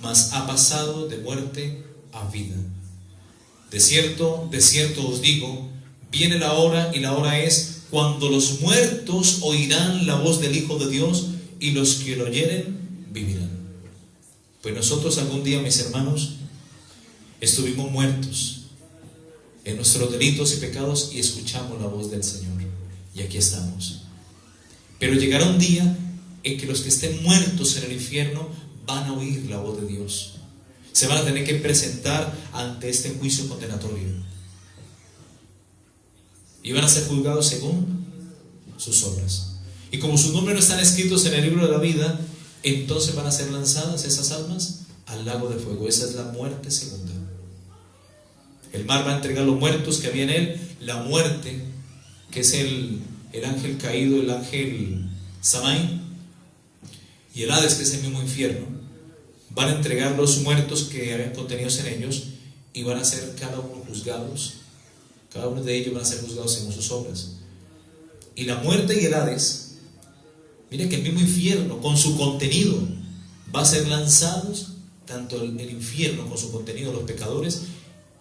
mas ha pasado de muerte a vida. De cierto os digo, viene la hora, y la hora es cuando los muertos oirán la voz del Hijo de Dios, y los que lo oyeren vivirán. Pues nosotros algún día, mis hermanos, estuvimos muertos en nuestros delitos y pecados, y escuchamos la voz del Señor, y aquí estamos. Pero llegará un día en que los que estén muertos en el infierno van a oír la voz de Dios. Se van a tener que presentar ante este juicio condenatorio. Y van a ser juzgados según sus obras. Y como sus nombres no están escritos en el libro de la vida, entonces van a ser lanzadas esas almas al lago de fuego. Esa es la muerte segunda. El mar va a entregar los muertos que había en él. La muerte, que es el ángel caído, el ángel Samay, y el Hades, que es el mismo infierno, van a entregar los muertos que habían contenidos en ellos y van a ser cada uno juzgados. Cada uno de ellos van a ser juzgados según sus obras. Y la muerte y el Hades, miren que el mismo infierno con su contenido va a ser lanzados, tanto el infierno con su contenido, los pecadores,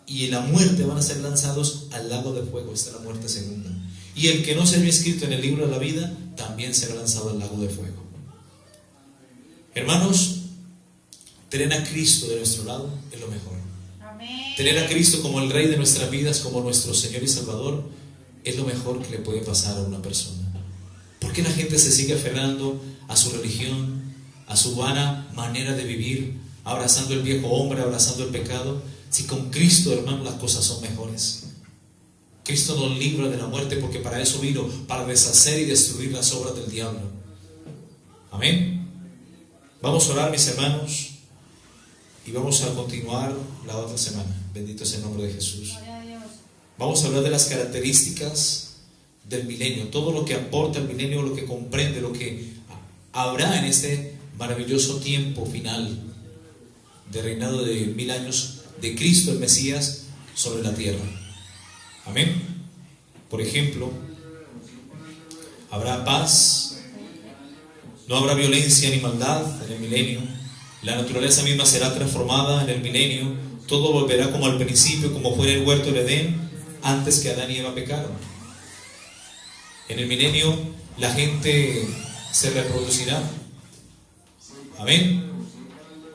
y la muerte van a ser lanzados al lago de fuego. Esta es la muerte segunda. Y el que no se había escrito en el libro de la vida también será lanzado al lago de fuego. Hermanos, tener a Cristo de nuestro lado es lo mejor. Amén. Tener a Cristo como el Rey de nuestras vidas, como nuestro Señor y Salvador, es lo mejor que le puede pasar a una persona. ¿Por qué la gente se sigue aferrando a su religión, a su vana manera de vivir, abrazando el viejo hombre, abrazando el pecado? Si con Cristo, hermano, las cosas son mejores. Cristo nos libra de la muerte, porque para eso vino, para deshacer y destruir las obras del diablo. Amén. Vamos a orar, mis hermanos, y vamos a continuar la otra semana. Bendito es el nombre de Jesús. Gloria a Dios. Vamos a hablar de las características del milenio, todo lo que aporta el milenio, lo que comprende, lo que habrá en este maravilloso tiempo final de reinado de 1000 años de Cristo el Mesías sobre la tierra. Amén. Por ejemplo, habrá paz, no habrá violencia ni maldad en el milenio, la naturaleza misma será transformada en el milenio, todo volverá como al principio, como fue en el huerto de Edén, antes que Adán y Eva pecaron. En el milenio la gente se reproducirá. Amén.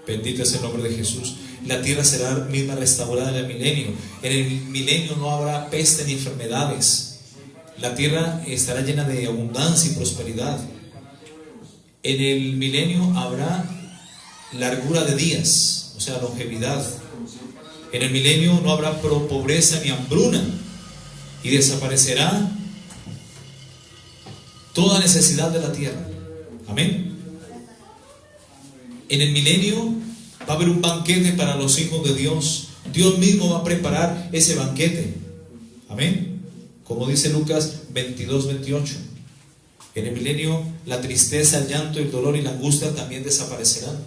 Bendito es el nombre de Jesús. La tierra será misma restaurada en el milenio. En el milenio no habrá peste ni enfermedades. La tierra estará llena de abundancia y prosperidad. En el milenio habrá largura de días, o sea, longevidad. En el milenio no habrá pobreza ni hambruna, y desaparecerá toda necesidad de la tierra. Amén. En el milenio va a haber un banquete para los hijos de Dios. Dios mismo va a preparar ese banquete. Amén. Como dice Lucas 22:28. En el milenio la tristeza, el llanto, el dolor y la angustia también desaparecerán.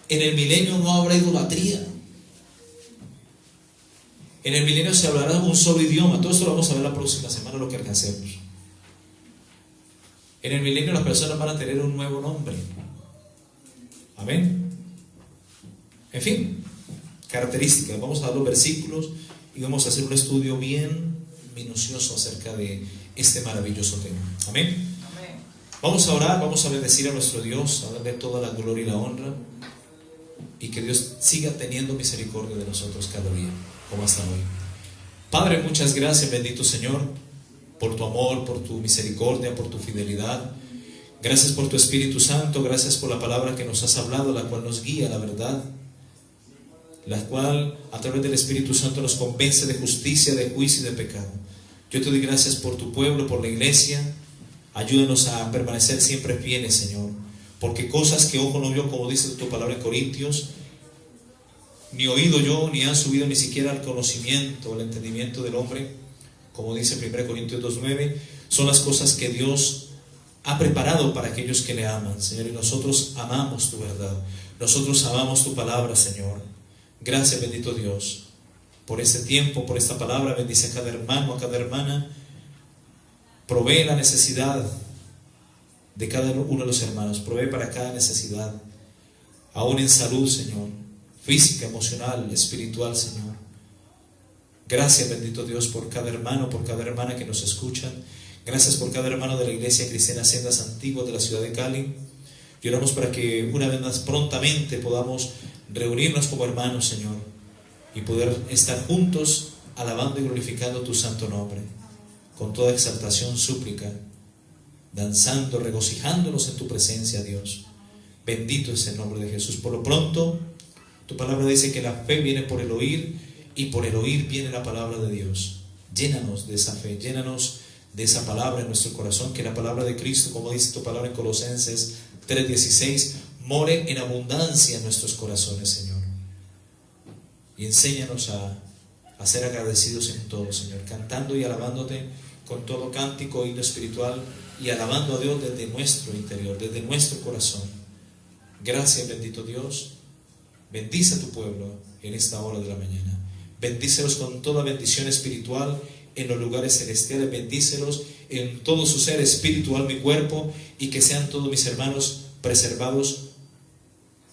En el milenio no habrá idolatría. En el milenio se hablará un solo idioma. Todo esto lo vamos a ver la próxima semana, lo que alcancemos. En el milenio las personas van a tener un nuevo nombre. Amén. En fin, características. Vamos a dar los versículos y vamos a hacer un estudio bien minucioso acerca de este maravilloso tema. Amén. Amén. Vamos a orar, vamos a bendecir a nuestro Dios, a darle toda la gloria y la honra, y que Dios siga teniendo misericordia de nosotros cada día, como hasta hoy. Padre, muchas gracias, bendito Señor, por tu amor, por tu misericordia, por tu fidelidad. Gracias por tu Espíritu Santo, gracias por la palabra que nos has hablado, la cual nos guía a la verdad, la cual a través del Espíritu Santo nos convence de justicia, de juicio y de pecado. Yo te doy gracias por tu pueblo, por la iglesia. Ayúdanos a permanecer siempre fieles, Señor, porque cosas que ojo no vio, como dice tu palabra en Corintios, ni oído yo, ni han subido ni siquiera al conocimiento, al entendimiento del hombre, como dice 1 Corintios 2:9, son las cosas que Dios ha preparado para aquellos que le aman, Señor, y nosotros amamos tu verdad, nosotros amamos tu palabra, Señor. Gracias, bendito Dios, por este tiempo, por esta palabra. Bendice a cada hermano, a cada hermana. Provee la necesidad de cada uno de los hermanos, provee para cada necesidad, aún en salud, Señor, física, emocional, espiritual, Señor. Gracias, bendito Dios, por cada hermano, por cada hermana que nos escuchan. Gracias por cada hermano de la Iglesia Cristiana Sendas Antiguas de la ciudad de Cali. Y oramos para que una vez más prontamente podamos reunirnos como hermanos, Señor, y poder estar juntos alabando y glorificando tu santo nombre, con toda exaltación, súplica danzando, regocijándonos en tu presencia, Dios. Bendito es el nombre de Jesús. Por lo pronto, tu palabra dice que la fe viene por el oír y por el oír viene la palabra de Dios. Llénanos de esa fe, llénanos de esa palabra en nuestro corazón, que la palabra de Cristo, como dice tu palabra en Colosenses 3:16, more en abundancia en nuestros corazones, Señor. Y enséñanos a ser agradecidos en todo, Señor, cantando y alabándote con todo cántico, himno espiritual, y alabando a Dios desde nuestro interior, desde nuestro corazón. Gracias, bendito Dios. Bendice a tu pueblo en esta hora de la mañana. Bendícelos con toda bendición espiritual en los lugares celestiales. Bendícelos en todo su ser espiritual, mi cuerpo, y que sean todos mis hermanos preservados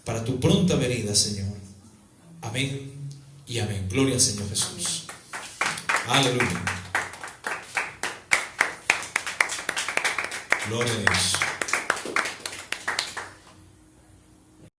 para tu pronta venida, Señor. Amén y amén. Gloria al Señor Jesús. Aleluya. Gloria a Dios.